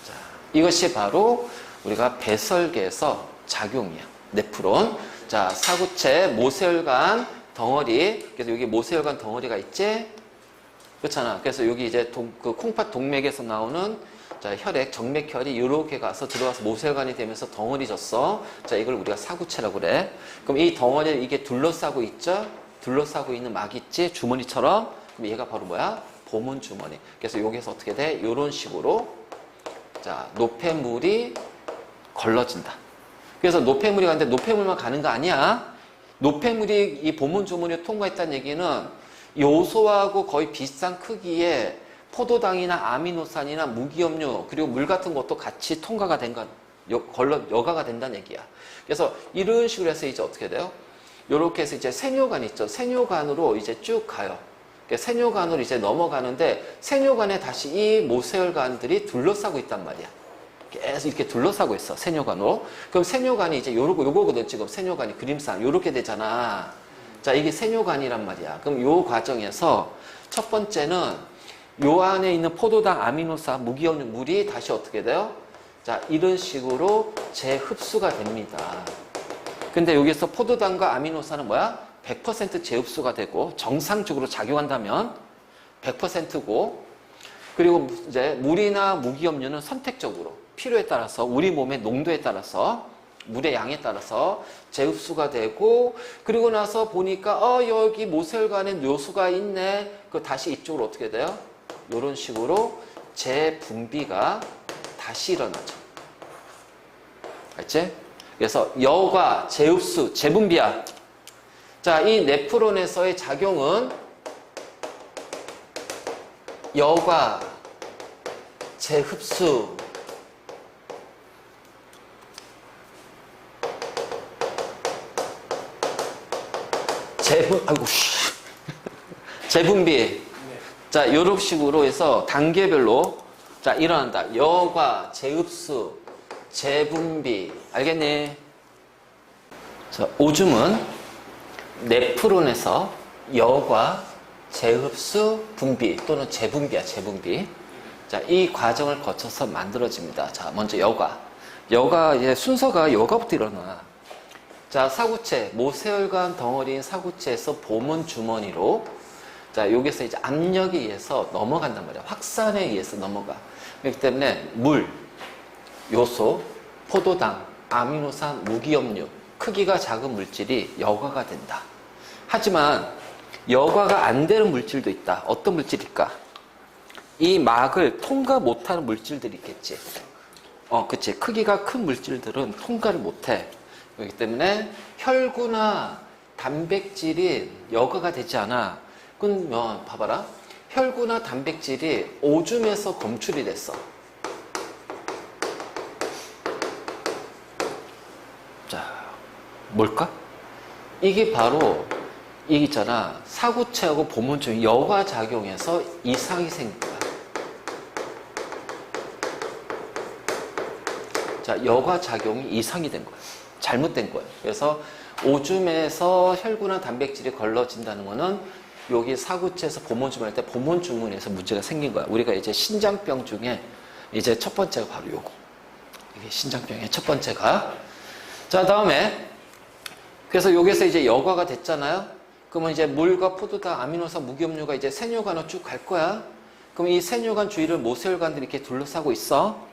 Speaker 1: 자, 이것이 바로 우리가 배설계에서 작용이야. 네프론. 자, 사구체, 모세혈관 덩어리. 그래서 여기 모세혈관 덩어리가 있지? 그렇잖아. 그래서 여기 이제 그 콩팥 동맥에서 나오는, 자, 혈액, 정맥혈이 이렇게 가서 들어가서 모세혈관이 되면서 덩어리 졌어. 자, 이걸 우리가 사구체라고 그래. 그럼 이 덩어리를 이게 둘러싸고 있죠? 둘러싸고 있는 막 있지? 주머니처럼. 그럼 얘가 바로 뭐야? 보문 주머니. 그래서 여기서 어떻게 돼? 이런 식으로, 자, 노폐물이 걸러진다. 그래서 노폐물이 가는데 노폐물만 가는 거 아니야. 노폐물이 이 보문 주머니에 통과했다는 얘기는 요소하고 거의 비슷한 크기의 포도당이나 아미노산이나 무기염류 그리고 물 같은 것도 같이 통과가 된 건, 여과가 된다는 얘기야. 그래서 이런 식으로 해서 이제 어떻게 돼요? 요렇게 해서 이제 세뇨관 있죠. 세뇨관으로 이제 쭉 가요. 세뇨관으로 이제 넘어가는데, 세뇨관에 다시 이 모세혈관들이 둘러싸고 있단 말이야. 계속 이렇게 둘러싸고 있어, 세뇨관으로. 그럼 세뇨관이 이제 요거거든, 지금 세뇨관이 그림상. 요렇게 되잖아. 자, 이게 세뇨관이란 말이야. 그럼 요 과정에서 첫 번째는 요 안에 있는 포도당, 아미노산, 무기염류 물이 다시 어떻게 돼요? 자, 이런 식으로 재흡수가 됩니다. 근데 여기서 포도당과 아미노산은 뭐야? 100% 재흡수가 되고, 정상적으로 작용한다면 100%고, 그리고 이제 물이나 무기염류는 선택적으로 필요에 따라서, 우리 몸의 농도에 따라서, 물의 양에 따라서 재흡수가 되고, 그리고 나서 보니까 여기 모세혈관에 요소가 있네. 그 다시 이쪽으로 어떻게 돼요? 이런 식으로 재분비가 다시 일어나죠. 알지? 그래서 여과, 재흡수, 재분비야. 자, 이 네프론에서의 작용은 여과, 재흡수, 재분비. 자, 이런 식으로 해서 단계별로, 자, 일어난다. 여과, 재흡수, 재분비. 알겠니? 자, 오줌은 네프론에서 여과, 재흡수, 분비 또는 재분비야, 재분비. 자, 이 과정을 거쳐서 만들어집니다. 자, 먼저 여과. 여과, 이제 순서가 여과부터 일어나. 자, 사구체, 모세혈관 덩어리인 사구체에서 보문 주머니로, 자, 여기서 이제 압력에 의해서 넘어간단 말이야. 확산에 의해서 넘어가. 그렇기 때문에 물, 요소, 포도당, 아미노산, 무기염류, 크기가 작은 물질이 여과가 된다. 하지만 여과가 안 되는 물질도 있다. 어떤 물질일까? 이 막을 통과 못하는 물질들이 있겠지. 그치. 크기가 큰 물질들은 통과를 못해. 그렇기 때문에 혈구나 단백질이 여과가 되지 않아. 그러면 봐봐라. 혈구나 단백질이 오줌에서 검출이 됐어. 자, 뭘까? 이게 바로 이게 있잖아. 사구체하고 보문중 여과 작용해서 이상이 생긴 거야. 자, 여과 작용이 이상이 된 거야. 잘못된 거야. 그래서 오줌에서 혈구나 단백질이 걸러진다는 거는 여기 사구체에서 보문주문 할 때 보문주문에서 문제가 생긴 거야. 우리가 이제 신장병 중에 이제 첫 번째가 바로 요거. 이게 신장병의 첫 번째가. 자, 다음에 그래서 여기서 이제 여과가 됐잖아요. 그러면 이제 물과 포도당, 아미노산, 무기염류가 이제 세뇨관으로 쭉 갈 거야. 그럼 이 세뇨관 주위를 모세혈관들이 이렇게 둘러싸고 있어.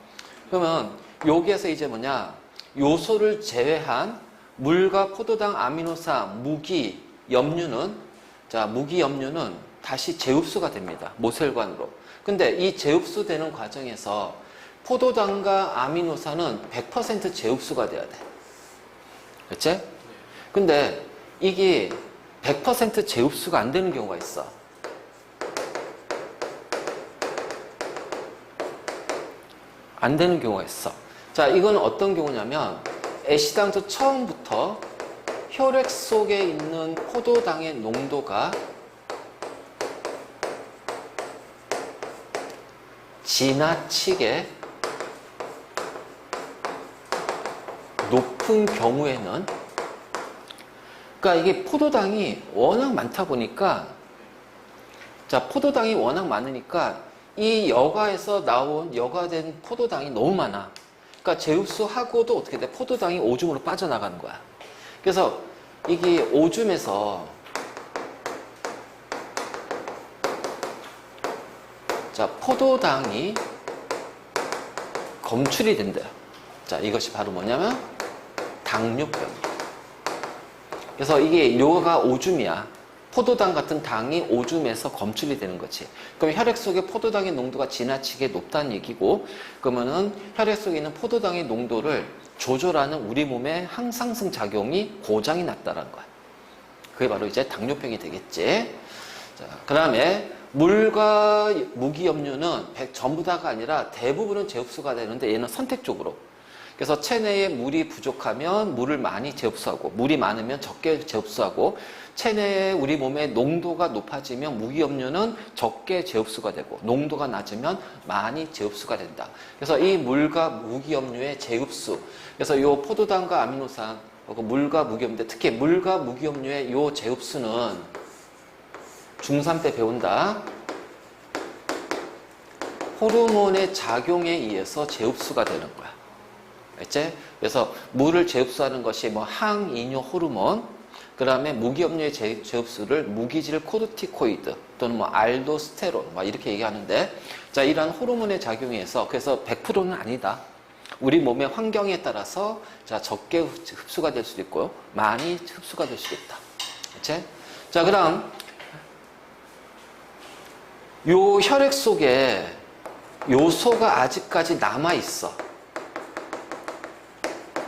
Speaker 1: 그러면 여기에서 이제 뭐냐, 요소를 제외한 물과 포도당, 아미노산, 무기, 염류는 자, 무기 염류는 다시 재흡수가 됩니다. 모세혈관으로. 근데 이 재흡수되는 과정에서 포도당과 아미노산은 100% 재흡수가 돼야 돼. 그치? 근데 이게 100% 재흡수가 안 되는 경우가 있어. 안 되는 경우가 있어. 자, 이건 어떤 경우냐면 애시당초 처음부터 혈액 속에 있는 포도당의 농도가 지나치게 높은 경우에는, 그러니까 이게 포도당이 워낙 많다 보니까, 자, 포도당이 워낙 많으니까 이 여과에서 나온 여과된 포도당이 너무 많아. 그러니까 재흡수하고도 어떻게 돼? 포도당이 오줌으로 빠져나가는 거야. 그래서 이게 오줌에서 자, 포도당이 검출이 된대요. 자, 이것이 바로 뭐냐면 당뇨병이에요. 그래서 이게 요가 오줌이야. 포도당 같은 당이 오줌에서 검출이 되는 거지. 그럼 혈액 속에 포도당의 농도가 지나치게 높다는 얘기고, 그러면은 혈액 속에 있는 포도당의 농도를 조절하는 우리 몸의 항상성 작용이 고장이 났다는 거야. 그게 바로 이제 당뇨병이 되겠지. 자, 그 다음에 물과 무기염류는 전부 다가 아니라 대부분은 재흡수가 되는데 얘는 선택적으로. 그래서 체내에 물이 부족하면 물을 많이 재흡수하고, 물이 많으면 적게 재흡수하고, 체내에 우리 몸의 농도가 높아지면 무기염류는 적게 재흡수가 되고, 농도가 낮으면 많이 재흡수가 된다. 그래서 이 물과 무기염류의 재흡수, 그래서 이 포도당과 아미노산, 물과 무기염류, 특히 물과 무기염류의 이 재흡수는 중3 때 배운다. 호르몬의 작용에 의해서 재흡수가 되는 거야. 알지? 그래서 물을 재흡수하는 것이 뭐 항이뇨 호르몬, 그 다음에 무기염류의 재흡수를 무기질 코르티코이드 또는 뭐 알도스테론 막 이렇게 얘기하는데, 자, 이러한 호르몬의 작용에 의해서, 그래서 100%는 아니다. 우리 몸의 환경에 따라서 자, 적게 흡수가 될 수도 있고요, 많이 흡수가 될 수도 있다. 알지? 자, 그다음 요 혈액 속에 요소가 아직까지 남아 있어.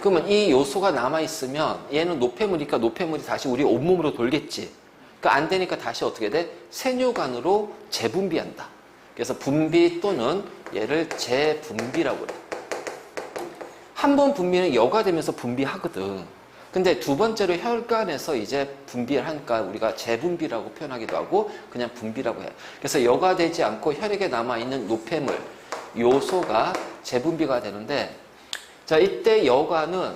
Speaker 1: 그러면 이 요소가 남아있으면 얘는 노폐물이니까 노폐물이 다시 우리 온몸으로 돌겠지. 그러니까 안 되니까 다시 어떻게 돼? 세뇨관으로 재분비한다. 그래서 분비 또는 얘를 재분비라고 그래. 한 번 분비는 여과되면서 분비하거든. 근데 두 번째로 혈관에서 이제 분비를 하니까 우리가 재분비라고 표현하기도 하고 그냥 분비라고 해. 그래서 여과되지 않고 혈액에 남아있는 노폐물, 요소가 재분비가 되는데, 자, 이때 여과는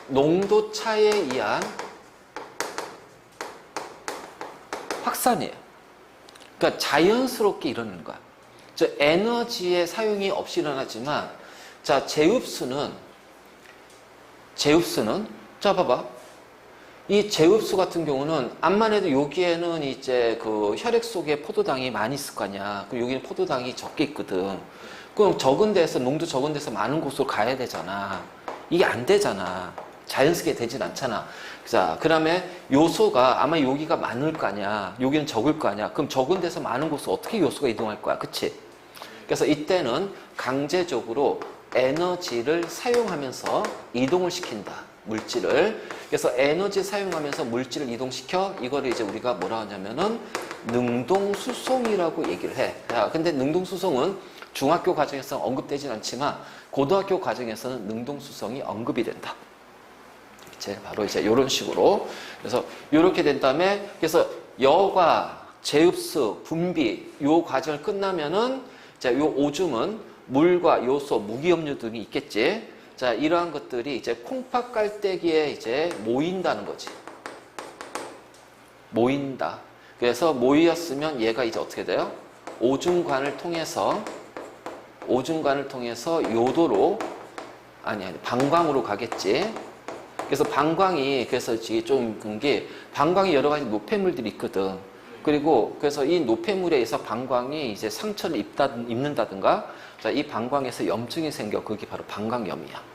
Speaker 1: 농도 차에 의한 확산이에요. 그러니까 자연스럽게 일어나는 거야. 저 에너지의 사용이 없이 일어나지만, 자, 재흡수는 자, 봐봐. 이 제흡수 같은 경우는 암만 해도 여기에는 이제 그 혈액 속에 포도당이 많이 있을 거 아니야. 그럼 여기는 포도당이 적게 있거든. 그럼 적은 데서, 농도 적은 데서 많은 곳으로 가야 되잖아. 이게 안 되잖아. 자연스럽게 되진 않잖아. 자, 그 다음에 요소가 아마 여기가 많을 거 아니야. 여기는 적을 거 아니야. 그럼 적은 데서 많은 곳으로 어떻게 요소가 이동할 거야. 그치? 그래서 이때는 강제적으로 에너지를 사용하면서 이동을 시킨다. 물질을. 그래서 에너지 사용하면서 물질을 이동시켜 이거를 이제 우리가 뭐라 하냐면은 능동수송이라고 얘기를 해. 야, 근데 능동수송은 중학교 과정에서 언급되진 않지만 고등학교 과정에서는 능동수송이 언급이 된다. 이제 바로 이제 이런 식으로. 그래서 이렇게 된 다음에 그래서 여과, 제흡수, 분비 요 과정을 끝나면은 자, 요 오줌은 물과 요소, 무기염류 등이 있겠지. 자, 이러한 것들이 이제 콩팥 깔때기에 이제 모인다는 거지. 모인다. 그래서 모였으면 얘가 이제 어떻게 돼요? 오줌관을 통해서 요도로, 아니, 방광으로 가겠지. 그래서 방광이, 그래서 좀 그런 게, 방광이 여러 가지 노폐물들이 있거든. 그리고 그래서 이 노폐물에 의해서 방광이 이제 상처를 입는다든가, 자, 이 방광에서 염증이 생겨. 그게 바로 방광염이야.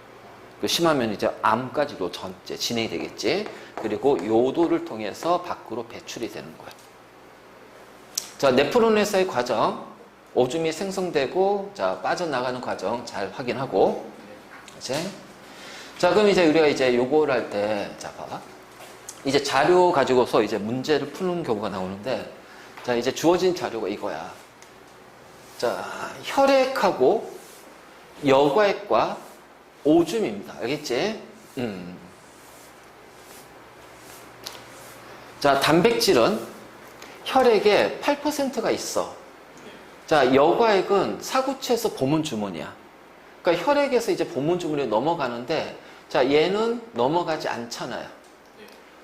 Speaker 1: 심하면 이제 암까지도 전체 진행이 되겠지. 그리고 요도를 통해서 밖으로 배출이 되는 거야. 자, 네프론에서의 과정, 오줌이 생성되고, 자, 빠져나가는 과정 잘 확인하고, 이제. 자, 그럼 이제 우리가 이제 요거를 할 때, 자, 봐봐. 이제 자료 가지고서 이제 문제를 푸는 경우가 나오는데, 자, 이제 주어진 자료가 이거야. 자, 혈액하고 여과액과 오줌입니다. 알겠지? 자, 단백질은 혈액에 8%가 있어. 자, 여과액은 사구체에서 보문주문이야. 그러니까 혈액에서 이제 보문주문에 넘어가는데, 자, 얘는 넘어가지 않잖아요.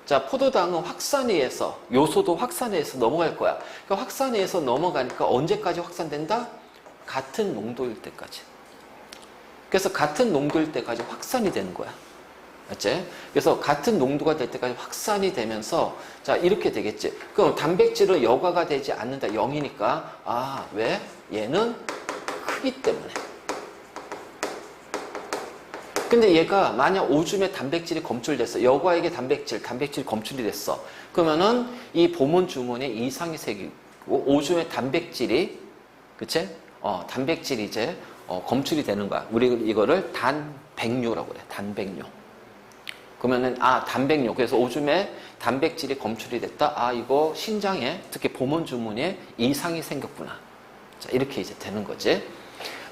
Speaker 1: 자, 포도당은 확산에 의해서, 요소도 확산에 의해서 넘어갈 거야. 그러니까 확산에 의해서 넘어가니까 언제까지 확산된다? 같은 농도일 때까지. 그래서 같은 농도일 때까지 확산이 되는 거야. 맞지? 그래서 같은 농도가 될 때까지 확산이 되면서, 자, 이렇게 되겠지. 그럼 단백질은 여과가 되지 않는다. 0이니까. 아, 왜? 얘는 크기 때문에. 근데 얘가 만약 오줌에 단백질이 검출됐어. 여과액의 단백질이 검출이 됐어. 그러면은 이 보문 주문에 이상이 생기고 오줌의 단백질이, 그치? 단백질이 이제 검출이 되는 거야. 우리 이거를 단백뇨라고 그래. 단백뇨. 그러면은 단백뇨. 그래서 오줌에 단백질이 검출이 됐다. 이거 신장에 특히 보문 주문에 이상이 생겼구나. 자, 이렇게 이제 되는 거지.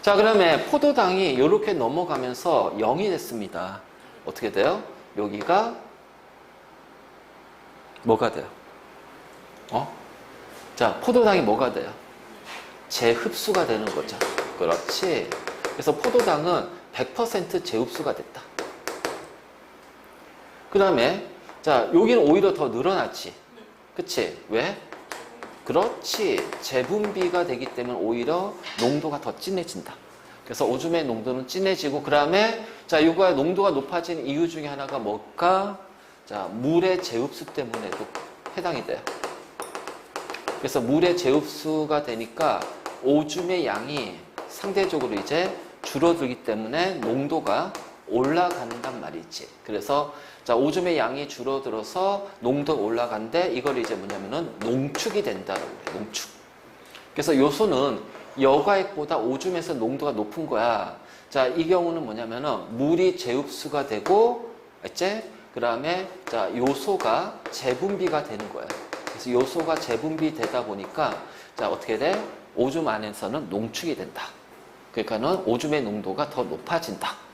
Speaker 1: 자, 그러면 포도당이 이렇게 넘어가면서 0이 됐습니다. 어떻게 돼요? 여기가 뭐가 돼요? 자, 포도당이 뭐가 돼요? 재흡수가 되는 거죠. 그렇지. 그래서 포도당은 100% 재흡수가 됐다. 그 다음에 자, 여기는 오히려 더 늘어났지. 그치? 왜? 그렇지. 재분비가 되기 때문에 오히려 농도가 더 진해진다. 그래서 오줌의 농도는 진해지고, 그 다음에 자, 이거 농도가 높아진 이유 중에 하나가 뭘까? 자, 물의 재흡수 때문에도 해당이 돼요. 그래서 물의 재흡수가 되니까 오줌의 양이 상대적으로 이제 줄어들기 때문에 농도가 올라간단 말이지. 그래서 자, 오줌의 양이 줄어들어서 농도가 올라간데 이걸 이제 뭐냐면은 농축이 된다라고 그래. 농축. 그래서 요소는 여과액보다 오줌에서 농도가 높은 거야. 자, 이 경우는 뭐냐면은 물이 재흡수가 되고, 이제 그 다음에 자, 요소가 재분비가 되는 거야. 그래서 요소가 재분비되다 보니까 자, 어떻게 돼? 오줌 안에서는 농축이 된다. 그러니까는 오줌의 농도가 더 높아진다.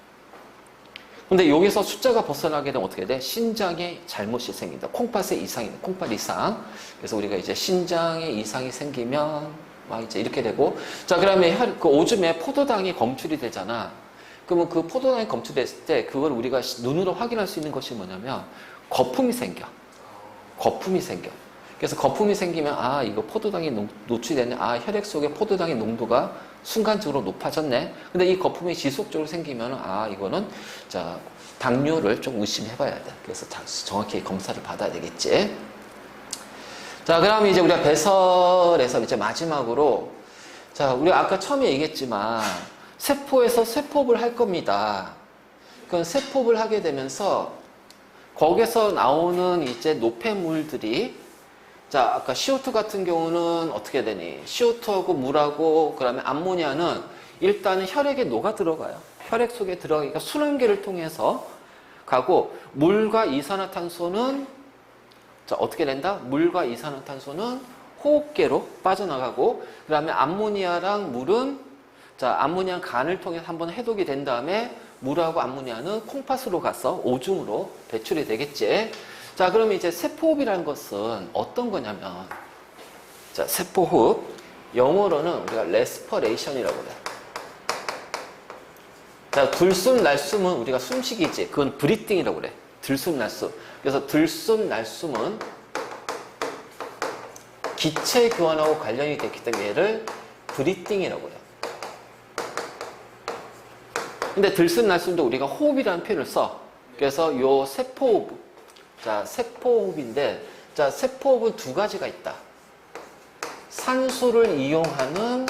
Speaker 1: 근데 여기서 숫자가 벗어나게 되면 어떻게 돼? 신장에 잘못이 생긴다. 콩팥에 이상이 돼. 콩팥 이상. 그래서 우리가 이제 신장에 이상이 생기면 막 이제 이렇게 되고. 자, 그러면 그 오줌에 포도당이 검출이 되잖아. 그러면 그 포도당이 검출됐을 때 그걸 우리가 눈으로 확인할 수 있는 것이 뭐냐면 거품이 생겨. 거품이 생겨. 그래서 거품이 생기면 이거 포도당이 노출되네. 혈액 속에 포도당의 농도가 순간적으로 높아졌네. 근데 이 거품이 지속적으로 생기면 이거는 자, 당뇨를 좀 의심해봐야 돼. 그래서 정확히 검사를 받아야 되겠지. 자, 그럼 이제 우리가 배설에서 이제 마지막으로, 자, 우리가 아까 처음에 얘기했지만 세포에서 쇠포업을 할 겁니다. 그럼 쇠포업을 하게 되면서 거기서 나오는 이제 노폐물들이, 자, 아까 CO2 같은 경우는 어떻게 되니? CO2하고 물하고 그다음에 암모니아는 일단은 혈액에 녹아 들어가요. 혈액 속에 들어가니까 순환계를 통해서 가고, 물과 이산화탄소는, 자, 어떻게 된다? 물과 이산화탄소는 호흡계로 빠져나가고, 그 다음에 암모니아랑 물은, 자, 암모니아 간을 통해서 한번 해독이 된 다음에 물하고 암모니아는 콩팥으로 가서 오줌으로 배출이 되겠지. 자, 그러면 이제 세포호흡이라는 것은 어떤 거냐면, 자, 세포호흡, 영어로는 우리가 레스퍼레이션이라고 그래. 자, 들숨 날숨은 우리가 숨쉬기지. 그건 브리띵이라고 그래. 들숨 날숨. 그래서 들숨 날숨은 기체 교환하고 관련이 됐기 때문에 얘를 브리띵이라고 해요. 근데 들숨 날숨도 우리가 호흡이라는 표현을 써. 그래서 요 세포호흡, 자, 세포호흡인데, 자, 세포호흡은 두 가지가 있다. 산소를 이용하는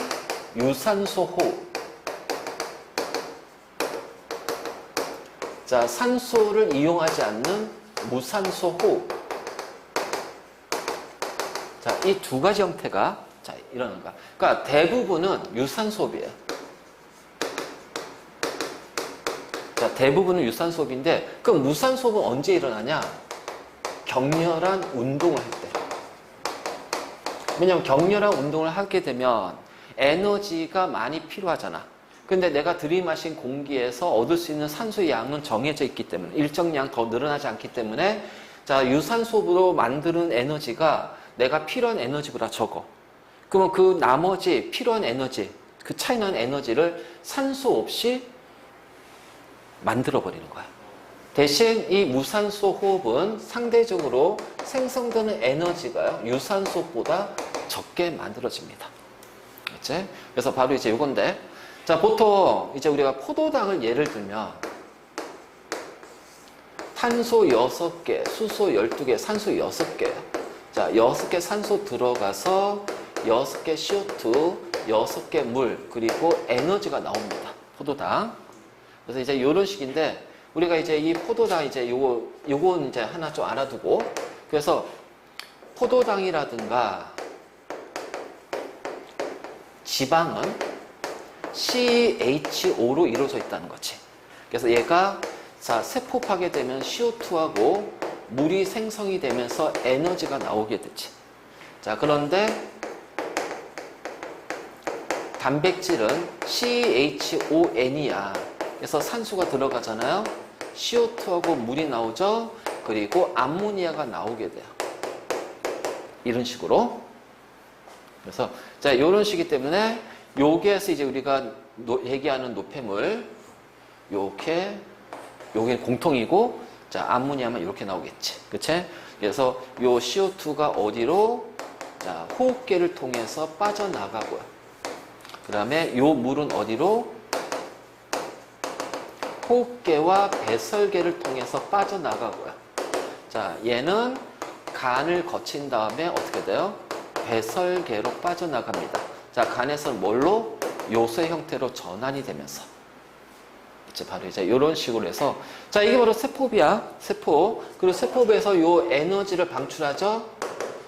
Speaker 1: 유산소 호흡. 자, 산소를 이용하지 않는 무산소 호흡. 자, 이 두 가지 형태가, 자, 일어나는 거야. 그러니까 대부분은 유산소 호흡이에요. 자, 대부분은 유산소 호흡인데, 그럼 무산소 호흡은 언제 일어나냐? 격렬한 운동을 할 때. 왜냐면 격렬한 운동을 하게 되면 에너지가 많이 필요하잖아. 근데 내가 들이마신 공기에서 얻을 수 있는 산소의 양은 정해져 있기 때문에, 일정량 더 늘어나지 않기 때문에, 자, 유산소로 만드는 에너지가 내가 필요한 에너지보다 적어. 그러면 그 나머지 필요한 에너지, 그 차이 나는 에너지를 산소 없이 만들어버리는 거야. 대신 이 무산소 호흡은 상대적으로 생성되는 에너지가 유산소보다 적게 만들어집니다. 그렇지? 그래서 바로 이제 이건데, 자, 보통 이제 우리가 포도당을 예를 들면 탄소 6개, 수소 12개, 산소 6개. 자, 6개 산소 들어가서 6개 CO2, 6개 물, 그리고 에너지가 나옵니다. 포도당. 그래서 이제 이런 식인데, 우리가 이제 이 포도당 이제 요건 이제 하나 좀 알아두고, 그래서 포도당이라든가 지방은 CHO로 이루어져 있다는 거지. 그래서 얘가, 자, 세포하게 되면 CO2하고 물이 생성이 되면서 에너지가 나오게 되지. 자, 그런데 단백질은 CHON이야. 그래서 산소가 들어가잖아요. CO2하고 물이 나오죠. 그리고 암모니아가 나오게 돼요. 이런 식으로. 그래서, 자, 이런 식이기 때문에 여기에서 이제 우리가 얘기하는 노폐물, 요게 공통이고, 자, 암모니아만 이렇게 나오겠지. 그치? 그래서 요 CO2가 어디로? 자, 호흡계를 통해서 빠져나가고요. 그 다음에 요 물은 어디로? 호흡계와 배설계를 통해서 빠져나가고요. 자, 얘는 간을 거친 다음에 어떻게 돼요? 배설계로 빠져나갑니다. 자, 간에서는 뭘로? 요새 형태로 전환이 되면서. 이제 바로 이제 이런 식으로 해서, 자, 이게 바로 세포비야. 세포. 그리고 세포비에서 요 에너지를 방출하죠?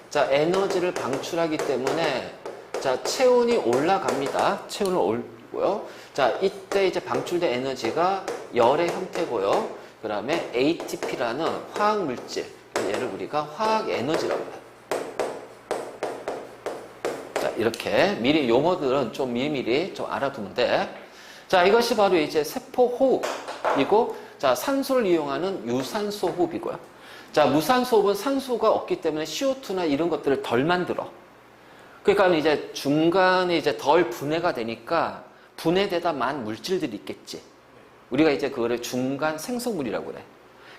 Speaker 1: 자, 에너지를 방출하기 때문에, 자, 체온이 올라갑니다. 체온을 올고요. 자, 이때 이제 방출된 에너지가 열의 형태고요. 그 다음에 ATP라는 화학물질. 얘를 우리가 화학 에너지라고 해요. 이렇게 미리 용어들은 좀 미리미리 좀 알아두면 돼. 자, 이것이 바로 이제 세포 호흡이고, 자, 산소를 이용하는 유산소 호흡이고요. 자, 무산소 호흡은 산소가 없기 때문에 CO2나 이런 것들을 덜 만들어. 그러니까 이제 중간에 이제 덜 분해가 되니까 분해되다 만 물질들이 있겠지. 우리가 이제 그거를 중간 생성물이라고 그래.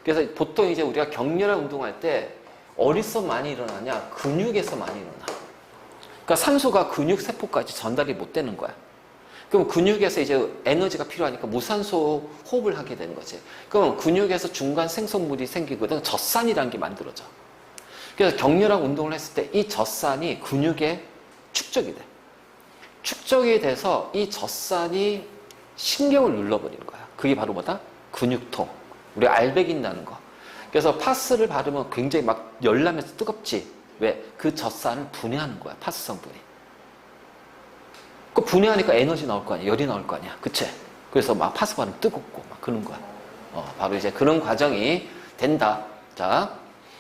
Speaker 1: 그래서 보통 이제 우리가 격렬한 운동할 때 어디서 많이 일어나냐? 근육에서 많이 일어나. 그러니까 산소가 근육 세포까지 전달이 못 되는 거야. 그럼 근육에서 이제 에너지가 필요하니까 무산소 호흡을 하게 되는 거지. 그럼 근육에서 중간 생성물이 생기거든. 젖산이라는 게 만들어져. 그래서 격렬한 운동을 했을 때 이 젖산이 근육에 축적이 돼. 축적이 돼서 이 젖산이 신경을 눌러버리는 거야. 그게 바로 뭐다? 근육통. 우리 알배기 나는 거. 그래서 파스를 바르면 굉장히 막 열나면서 뜨겁지. 왜? 그 젖산을 분해하는 거야. 파스 성분이. 그 분해하니까 에너지 나올 거 아니야. 열이 나올 거 아니야. 그치? 그래서 막 파스 바르면 뜨겁고 막 그런 거야. 바로 이제 그런 과정이 된다. 자,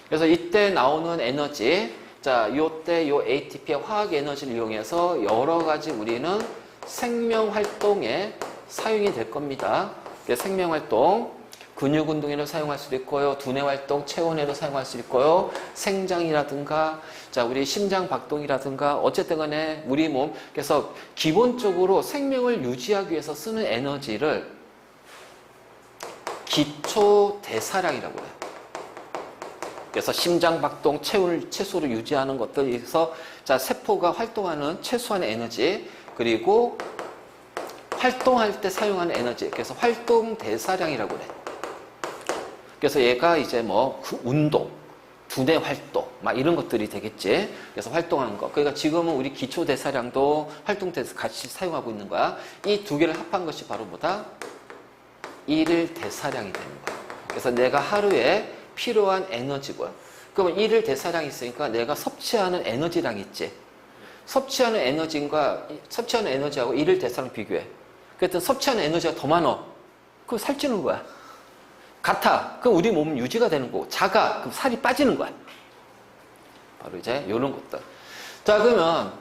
Speaker 1: 그래서 이때 나오는 에너지, 자, 요때 요 ATP의 화학 에너지를 이용해서 여러 가지 우리는 생명 활동에 사용이 될 겁니다. 생명 활동, 근육 운동에도 사용할 수도 있고요. 두뇌 활동, 체온에도 사용할 수 있고요. 생장이라든가, 자, 우리 심장 박동이라든가, 어쨌든 간에 우리 몸, 그래서 기본적으로 생명을 유지하기 위해서 쓰는 에너지를 기초 대사량이라고 해요. 그래서 심장 박동, 체온을 최소로 유지하는 것들에서, 자, 세포가 활동하는 최소한의 에너지, 그리고 활동할 때 사용하는 에너지, 그래서 활동 대사량이라고 그래. 그래서 얘가 이제 뭐 운동, 두뇌 활동, 막 이런 것들이 되겠지. 그래서 활동하는 거. 그러니까 지금은 우리 기초 대사량도 활동 대사 같이 사용하고 있는 거야. 이 두 개를 합한 것이 바로 뭐다? 일일 대사량이 되는 거야. 그래서 내가 하루에 필요한 에너지고요. 그러면 일일 대사량이 있으니까 내가 섭취하는 에너지량 있지. 섭취하는 에너지하고 일일 대사량 비교해. 그랬더니 섭취하는 에너지가 더 많아. 그럼 살찌는 거야. 같아. 그럼 우리 몸은 유지가 되는 거고. 작아. 그럼 살이 빠지는 거야. 바로 이제 이런 것들. 자, 그러면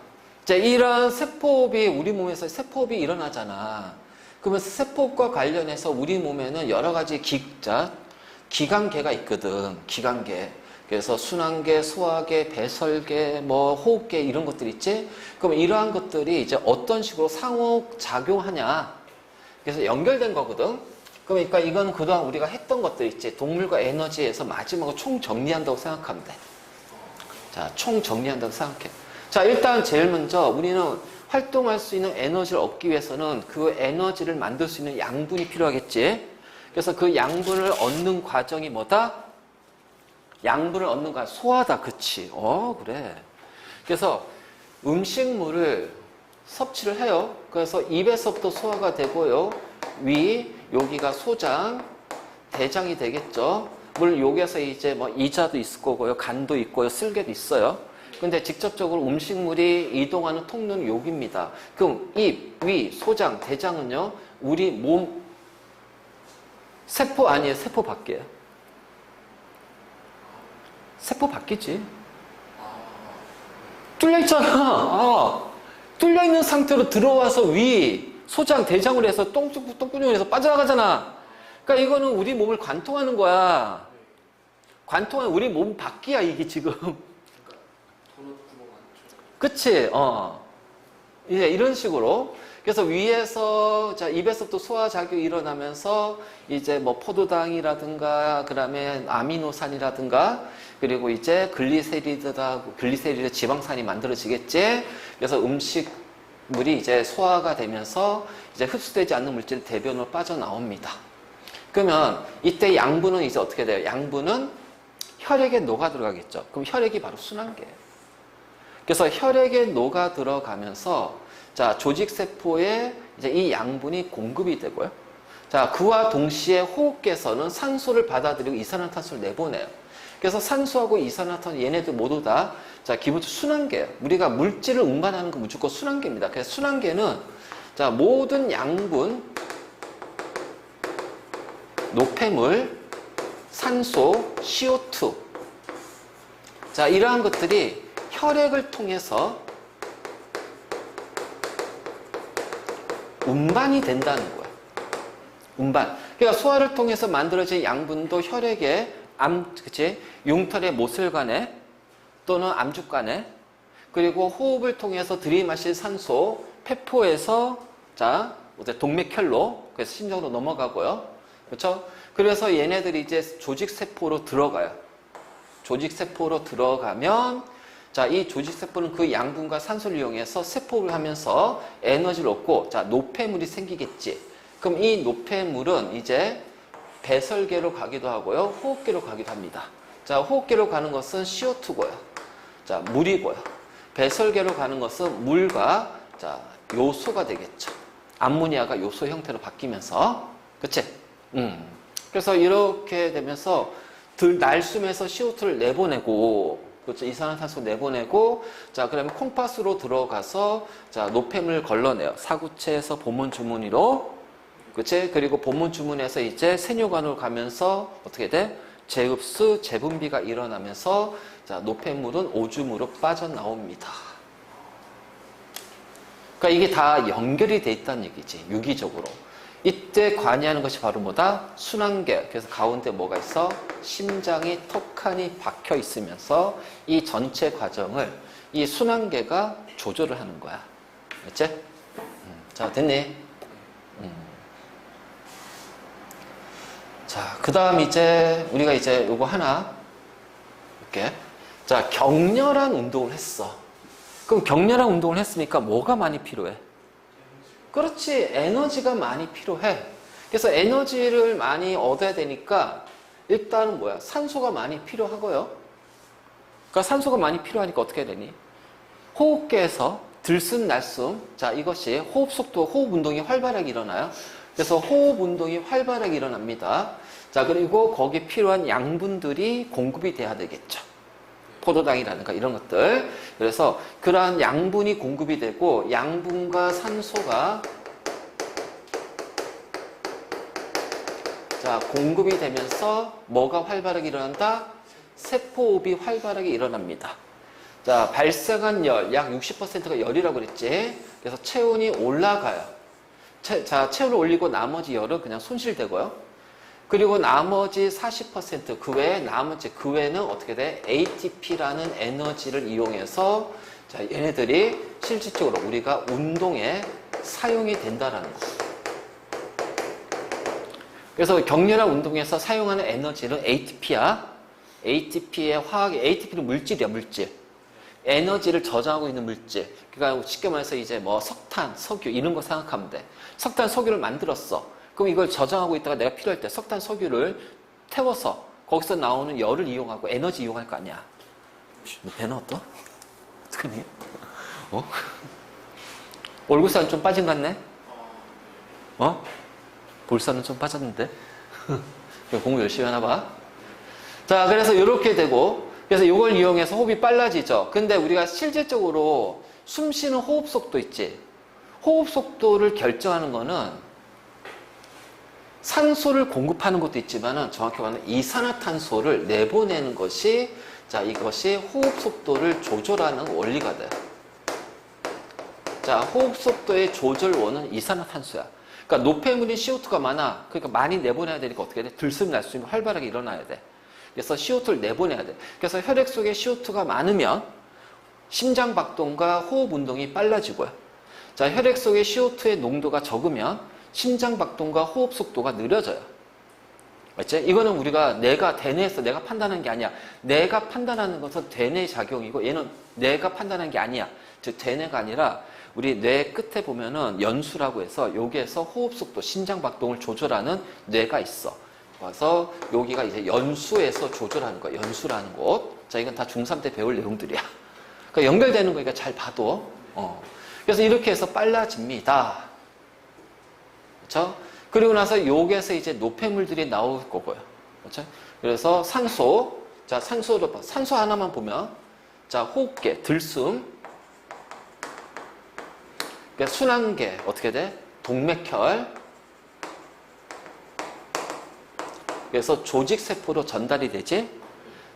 Speaker 1: 이제 이런 세포호흡이 우리 몸에서 세포호흡이 일어나잖아. 그러면 세포과 관련해서 우리 몸에는 여러 가지 기관계가 있거든. 기관계. 그래서 순환계, 소화계, 배설계, 뭐 호흡계 이런 것들 있지. 그럼 이러한 것들이 이제 어떤 식으로 상호작용하냐. 그래서 연결된 거거든. 그러니까 이건 그동안 우리가 했던 것들 있지. 동물과 에너지에서 마지막으로 총 정리한다고 생각하면 돼. 자, 총 정리한다고 생각해. 자, 일단 제일 먼저 우리는 활동할 수 있는 에너지를 얻기 위해서는 그 에너지를 만들 수 있는 양분이 필요하겠지. 그래서 그 양분을 얻는 과정이 뭐다? 양분을 얻는 과정, 소화다. 그치? 그래. 그래서 음식물을 섭취를 해요. 그래서 입에서부터 소화가 되고요. 여기가 소장, 대장이 되겠죠. 물론 여기에서 이제 뭐 이자도 있을 거고요. 간도 있고요. 쓸개도 있어요. 근데 직접적으로 음식물이 이동하는 통로는 여기입니다. 그럼 입, 위, 소장, 대장은요. 우리 몸 세포 아니에요. 세포 밖이에요. 세포 밖이지. 뚫려있잖아. 뚫려있는 상태로 들어와서 위, 소장, 대장을 해서 똥구녕을 해서 빠져나가잖아. 그러니까 이거는 우리 몸을 관통하는 거야. 관통하는 우리 몸 밖이야, 이게 지금. 그치? 이제 이런 식으로. 그래서 위에서, 자, 입에서부터 소화작용이 일어나면서, 이제 뭐 포도당이라든가, 그 다음에 아미노산이라든가, 그리고 이제 글리세리드 지방산이 만들어지겠지? 그래서 음식물이 이제 소화가 되면서, 이제 흡수되지 않는 물질이 대변으로 빠져나옵니다. 그러면 이때 양분은 이제 어떻게 돼요? 양분은 혈액에 녹아 들어가겠죠? 그럼 혈액이 바로 순환계예요. 그래서 혈액에 녹아 들어가면서 자, 조직세포에 이제 이 양분이 공급이 되고요. 자, 그와 동시에 호흡계에서는 산소를 받아들이고 이산화탄소를 내보내요. 그래서 산소하고 이산화탄소 얘네들 모두 다 자, 기본적으로 순환계예요. 우리가 물질을 운반하는 건 무조건 순환계입니다. 그래서 순환계는 자, 모든 양분, 노폐물, 산소, CO2 자, 이러한 것들이 혈액을 통해서 운반이 된다는 거예요. 운반. 그러니까 소화를 통해서 만들어진 양분도 혈액에 융털의 모슬관에 또는 암죽관에 그리고 호흡을 통해서 들이마실 산소 폐포에서 자, 동맥혈로 그래서 심장으로 넘어가고요. 그렇죠? 그래서 얘네들이 이제 조직세포로 들어가요. 조직세포로 들어가면 자, 이 조직세포는 그 양분과 산소를 이용해서 세포를 하면서 에너지를 얻고, 자, 노폐물이 생기겠지. 그럼 이 노폐물은 이제 배설계로 가기도 하고요, 호흡계로 가기도 합니다. 자, 호흡계로 가는 것은 CO2고요. 자, 물이고요. 배설계로 가는 것은 물과, 자, 요소가 되겠죠. 암모니아가 요소 형태로 바뀌면서, 그치? 그래서 이렇게 되면서 날숨에서 CO2를 내보내고, 그렇죠. 이산화탄소 내보내고, 자, 그러면 콩팥으로 들어가서, 자, 노폐물을 걸러내요. 사구체에서 보문주문위로, 그치? 그리고 보문주문에서 이제 세뇨관으로 가면서 어떻게 돼? 재흡수, 재분비가 일어나면서, 자, 노폐물은 오줌으로 빠져나옵니다. 그러니까 이게 다 연결이 돼 있다는 얘기지, 유기적으로. 이때 관여하는 것이 바로 뭐다? 순환계. 그래서 가운데 뭐가 있어? 심장이 턱하니 박혀 있으면서 이 전체 과정을 이 순환계가 조절을 하는 거야. 됐지? 자, 됐니? 자, 그 다음 이제 우리가 이제 요거 하나 볼게. 자, 격렬한 운동을 했어. 그럼 격렬한 운동을 했으니까 뭐가 많이 필요해? 그렇지. 에너지가 많이 필요해. 그래서 에너지를 많이 얻어야 되니까 일단은 뭐야? 산소가 많이 필요하고요. 그러니까 산소가 많이 필요하니까 어떻게 해야 되니? 호흡계에서 들숨 날숨. 자, 이것이 호흡 속도, 호흡 운동이 활발하게 일어나요. 그래서 호흡 운동이 활발하게 일어납니다. 자, 그리고 거기에 필요한 양분들이 공급이 돼야 되겠죠. 포도당이라든가 이런 것들. 그래서 그러한 양분이 공급이 되고 양분과 산소가 자, 공급이 되면서 뭐가 활발하게 일어난다? 세포호흡이 활발하게 일어납니다. 자, 발생한 열, 약 60%가 열이라고 그랬지. 그래서 체온이 올라가요. 자, 체온을 올리고 나머지 열은 그냥 손실되고요. 그리고 나머지 40% 그 외에 그 외에는 어떻게 돼? ATP라는 에너지를 이용해서 자, 얘네들이 실질적으로 우리가 운동에 사용이 된다라는 거. 그래서 격렬한 운동에서 사용하는 에너지는 ATP야. ATP의 ATP는 물질이야, 물질. 에너지를 저장하고 있는 물질. 그러니까 쉽게 말해서 이제 뭐 석탄, 석유 이런 거 생각하면 돼. 석탄, 석유를 만들었어. 그럼 이걸 저장하고 있다가 내가 필요할 때 석탄, 석유를 태워서 거기서 나오는 열을 이용하고 에너지 이용할 거 아니야. 너 배는 어떠? 어떡하니? 어? 얼굴살은 좀 빠진 것 같네? 어? 볼살은 좀 빠졌는데? 공부 열심히 하나 봐. 자, 그래서 이렇게 되고, 그래서 이걸 이용해서 호흡이 빨라지죠. 근데 우리가 실질적으로 숨 쉬는 호흡 속도 있지. 호흡 속도를 결정하는 거는 산소를 공급하는 것도 있지만은 정확히 말하면 이산화탄소를 내보내는 것이 자, 이것이 호흡 속도를 조절하는 원리가 돼요. 자, 호흡 속도의 조절원은 이산화탄소야. 그러니까 노폐물인 CO2가 많아. 그러니까 많이 내보내야 되니까 어떻게 돼? 들숨 날숨이 활발하게 일어나야 돼. 그래서 CO2를 내보내야 돼. 그래서 혈액 속에 CO2가 많으면 심장 박동과 호흡 운동이 빨라지고요. 자, 혈액 속에 CO2의 농도가 적으면 심장 박동과 호흡 속도가 느려져요. 맞지? 이거는 우리가 대뇌에서 내가 판단하는 게 아니야. 내가 판단하는 것은 대뇌 작용이고 얘는 내가 판단하는 게 아니야. 즉 대뇌가 아니라 우리 뇌 끝에 보면은 연수라고 해서 여기에서 호흡 속도, 심장 박동을 조절하는 뇌가 있어. 그래서 여기가 이제 연수에서 조절하는 거야. 연수라는 곳. 자, 이건 다 중3 때 배울 내용들이야. 그러니까 연결되는 거니까 잘 봐도. 그래서 이렇게 해서 빨라집니다. 그렇죠? 그리고 나서 여기에서 이제 노폐물들이 나올 거고요. 그렇죠? 그래서 산소, 자, 산소 하나만 보면, 자, 호흡계, 들숨, 그러니까 순환계, 어떻게 돼? 동맥혈, 그래서 조직세포로 전달이 되지.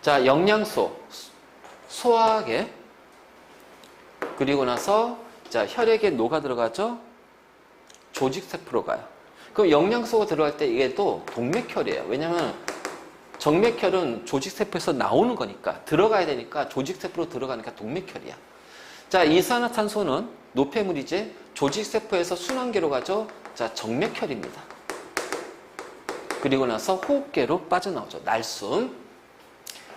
Speaker 1: 자, 영양소, 소화계, 그리고 나서, 자, 혈액에 녹아 들어가죠? 조직세포로 가요. 그럼 영양소가 들어갈 때 이게 또 동맥혈이에요. 왜냐면 정맥혈은 조직세포에서 나오는 거니까 들어가야 되니까 조직세포로 들어가니까 동맥혈이야. 자, 이산화탄소는 노폐물이지 조직세포에서 순환계로 가죠. 자, 정맥혈입니다. 그리고 나서 호흡계로 빠져나오죠. 날숨.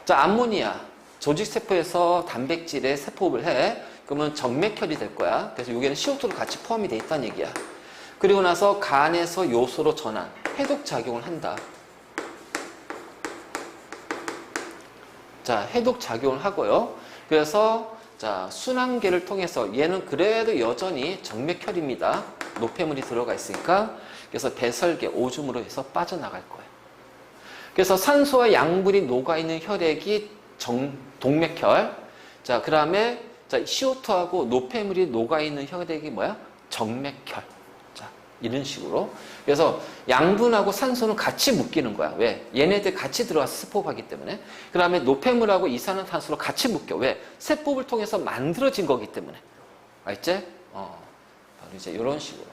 Speaker 1: 자, 암모니아. 조직세포에서 단백질에 세포업을 해. 그러면 정맥혈이 될 거야. 그래서 여기에는 CO2도 같이 포함이 돼 있다는 얘기야. 그리고 나서 간에서 요소로 전환, 해독작용을 한다. 자, 해독작용을 하고요. 그래서 자, 순환계를 통해서 얘는 그래도 여전히 정맥혈입니다. 노폐물이 들어가 있으니까. 그래서 배설계, 오줌으로 해서 빠져나갈 거예요. 그래서 산소와 양분이 녹아있는 혈액이 동맥혈. 자, 그 다음에 CO2하고 노폐물이 녹아있는 혈액이 뭐야? 정맥혈. 자, 이런 식으로. 그래서 양분하고 산소는 같이 묶이는 거야. 왜? 얘네들 같이 들어가서 세포하기 때문에. 그 다음에 노폐물하고 이산화탄소로 같이 묶여. 왜? 세포를 통해서 만들어진 거기 때문에. 알지? 바로 이제 이런 식으로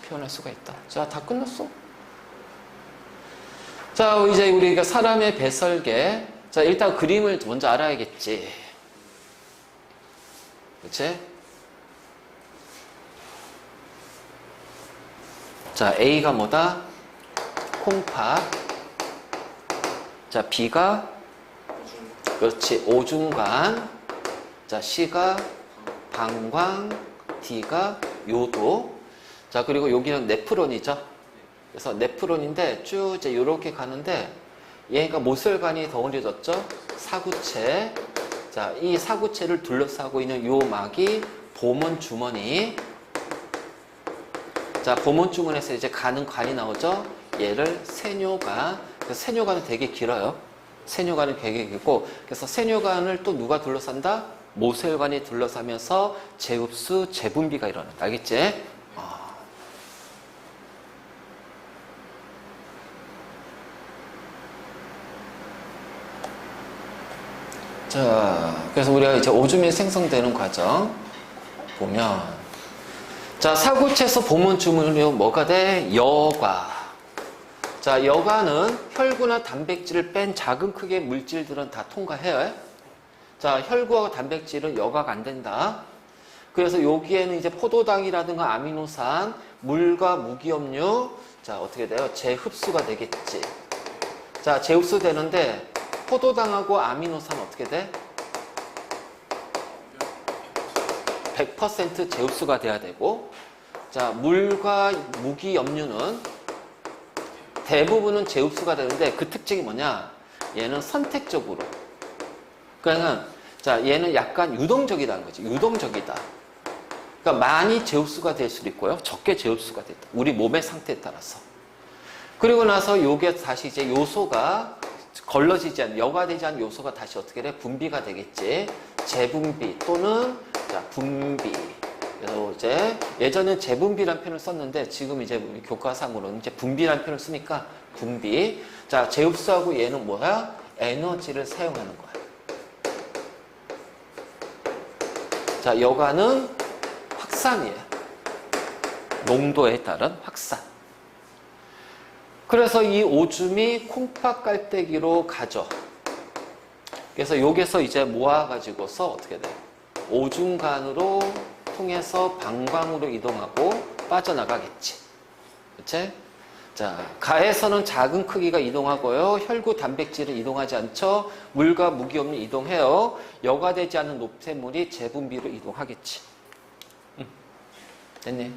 Speaker 1: 표현할 수가 있다. 자, 다 끝났어. 자, 이제 우리가 사람의 배설계. 자, 일단 그림을 먼저 알아야겠지. 그치? 자, A가 뭐다? 콩팥. 자, B가 그렇지, 오줌관. 자, C가 방광. D가 요도. 자, 그리고 여기는 네프론이죠. 그래서 네프론인데 쭉 이제 이렇게 가는데 얘가 모슬관이 덩어리졌죠? 사구체. 자, 이 사구체를 둘러싸고 있는 요 막이 보문주머니. 자, 보문주머니에서 이제 가는 관이 나오죠? 얘를 세뇨관. 그래서 세뇨관은 되게 길어요. 세뇨관은 되게 길고, 그래서 세뇨관을 또 누가 둘러싼다? 모세혈관이 둘러싸면서 재흡수, 재분비가 일어난다. 알겠지? 자, 그래서 우리가 이제 오줌이 생성되는 과정 보면, 자, 사구체에서 보문주문이 뭐가 돼? 여과. 자, 여과는 혈구나 단백질을 뺀 작은 크기의 물질들은 다 통과해요. 자, 혈구하고 단백질은 여과가 안 된다. 그래서 여기에는 이제 포도당이라든가 아미노산, 물과 무기염류, 자, 어떻게 돼요? 재흡수가 되겠지. 자, 재흡수 되는데, 포도당하고 아미노산 어떻게 돼? 100% 재흡수가 돼야 되고, 자, 물과 무기염류는 대부분은 재흡수가 되는데 그 특징이 뭐냐? 얘는 선택적으로. 그러니까 자, 얘는 약간 유동적이라는 거지. 유동적이다. 그러니까 많이 재흡수가 될 수도 있고요. 적게 재흡수가 됐다. 우리 몸의 상태에 따라서. 그리고 나서 요게 다시 이제 요소가 걸러지지 않는, 여과되지 않은 요소가 다시 어떻게 돼? 분비가 되겠지. 재분비 또는 자, 분비. 그래서 이제 예전엔 재분비라는 표현을 썼는데 지금 이제 우리 교과상으로는 이제 분비라는 표현을 쓰니까 분비. 자, 재흡수하고 얘는 뭐야? 에너지를 사용하는 거야. 자, 여과는 확산이에요. 농도에 따른 확산. 그래서 이 오줌이 콩팥 깔때기로 가죠. 그래서 여기서 이제 모아가지고서 어떻게 돼? 오줌관으로 통해서 방광으로 이동하고 빠져나가겠지. 그치? 자, 가에서는 작은 크기가 이동하고요. 혈구 단백질은 이동하지 않죠. 물과 무기염류 이동해요. 여과되지 않는 노폐물이 재분비로 이동하겠지. 됐니?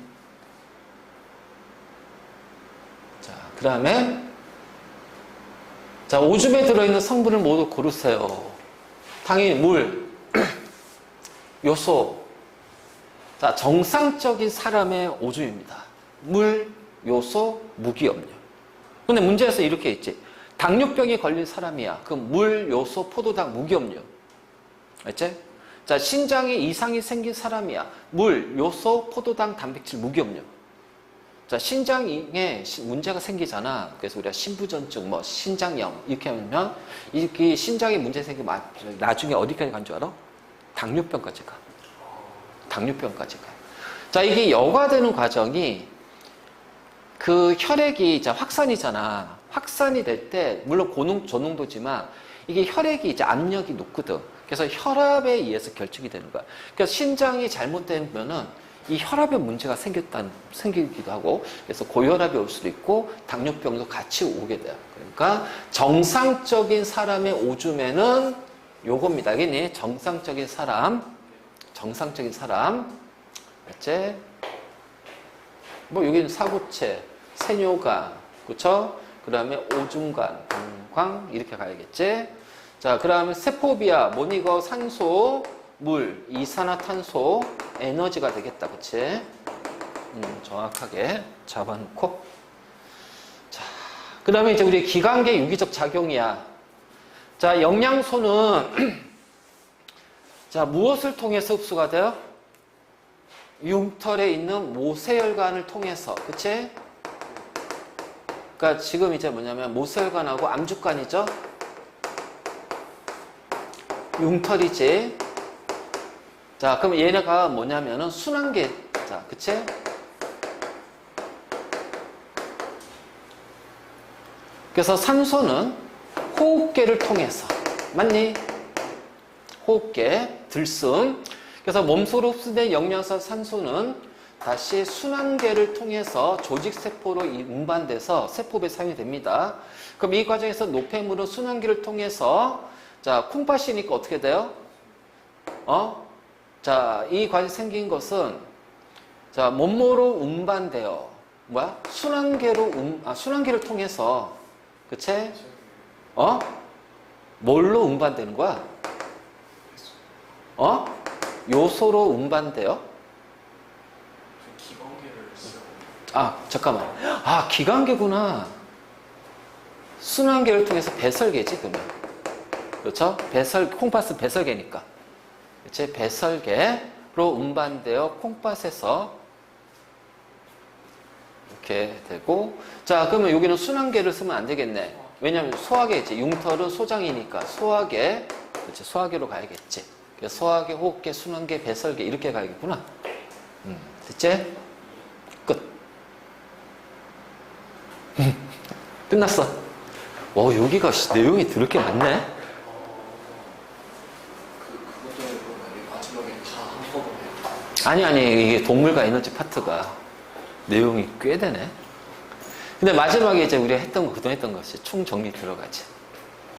Speaker 1: 자, 그 다음에 자, 오줌에 들어있는 성분을 모두 고르세요. 당연히 물, 요소. 자, 정상적인 사람의 오줌입니다. 물, 요소, 무기염류. 근데 문제에서 이렇게 있지. 당뇨병에 걸린 사람이야. 그럼 물, 요소, 포도당, 무기염류. 알지? 자, 신장에 이상이 생긴 사람이야. 물, 요소, 포도당, 단백질, 무기염류. 자, 신장에 문제가 생기잖아. 그래서 우리가 신부전증, 뭐 신장염 이렇게 하면 이 신장에 문제 생기면 나중에 어디까지 간 줄 알아? 당뇨병까지 가. 당뇨병까지 가. 자, 이게 여과되는 과정이 그 혈액이 이제 확산이잖아. 확산이 될 때 물론 저농도지만 이게 혈액이 이제 압력이 높거든. 그래서 혈압에 의해서 결정이 되는 거야. 그래서 신장이 잘못되면은 이 혈압에 문제가 생기기도 하고, 그래서 고혈압이 올 수도 있고 당뇨병도 같이 오게 돼요. 그러니까 정상적인 사람의 오줌에는 요겁니다. 이게 정상적인 사람. 맞지? 뭐 여기는 사구체, 세뇨관, 그쵸? 그 다음에 오중관, 방광 이렇게 가야겠지? 자, 그 다음에 세포비아, 뭐니 이거 산소, 물, 이산화탄소, 에너지가 되겠다, 그치? 정확하게 잡아놓고. 자, 그 다음에 이제 우리 기관계 유기적 작용이야. 자, 영양소는 자, 무엇을 통해서 흡수가 돼요? 흉털에 있는 모세혈관을 통해서, 그치? 그러니까 지금 이제 뭐냐면 모세혈관하고 암주관이죠? 흉털이지. 자, 그럼 얘네가 뭐냐면은 순환계, 자, 그치? 그래서 산소는 호흡계를 통해서, 맞니? 호흡계, 들숨. 그래서 몸속으로 흡수된 영양소 산소는 다시 순환계를 통해서 조직세포로 운반돼서 세포배에 사용이 됩니다. 그럼 이 과정에서 노폐물은 순환계를 통해서 자, 콩팥이니까 어떻게 돼요? 자, 이 과정이 생긴 것은 자, 몸으로 운반돼요. 뭐야? 순환계를 통해서 그치? 뭘로 운반되는 거야? 요소로 운반돼요? 잠깐만. 기관계구나. 순환계를 통해서 배설계지, 그러면. 그렇죠? 콩팥은 배설계니까. 그치? 배설계로 운반되어 콩팥에서 이렇게 되고. 자, 그러면 여기는 순환계를 쓰면 안 되겠네. 왜냐면 소화계지. 흉털은 소장이니까. 소화계. 그치? 소화계로 가야겠지. 소화계, 호흡계, 순환계, 배설계 이렇게 가야겠구나. 됐지? 끝. 끝났어. 여기가 내용이 들을 게 많네. 아니 이게 동물과 에너지 파트가 내용이 꽤 되네. 근데 마지막에 이제 우리가 했던 거, 그동안 했던 것이 총정리 들어가지.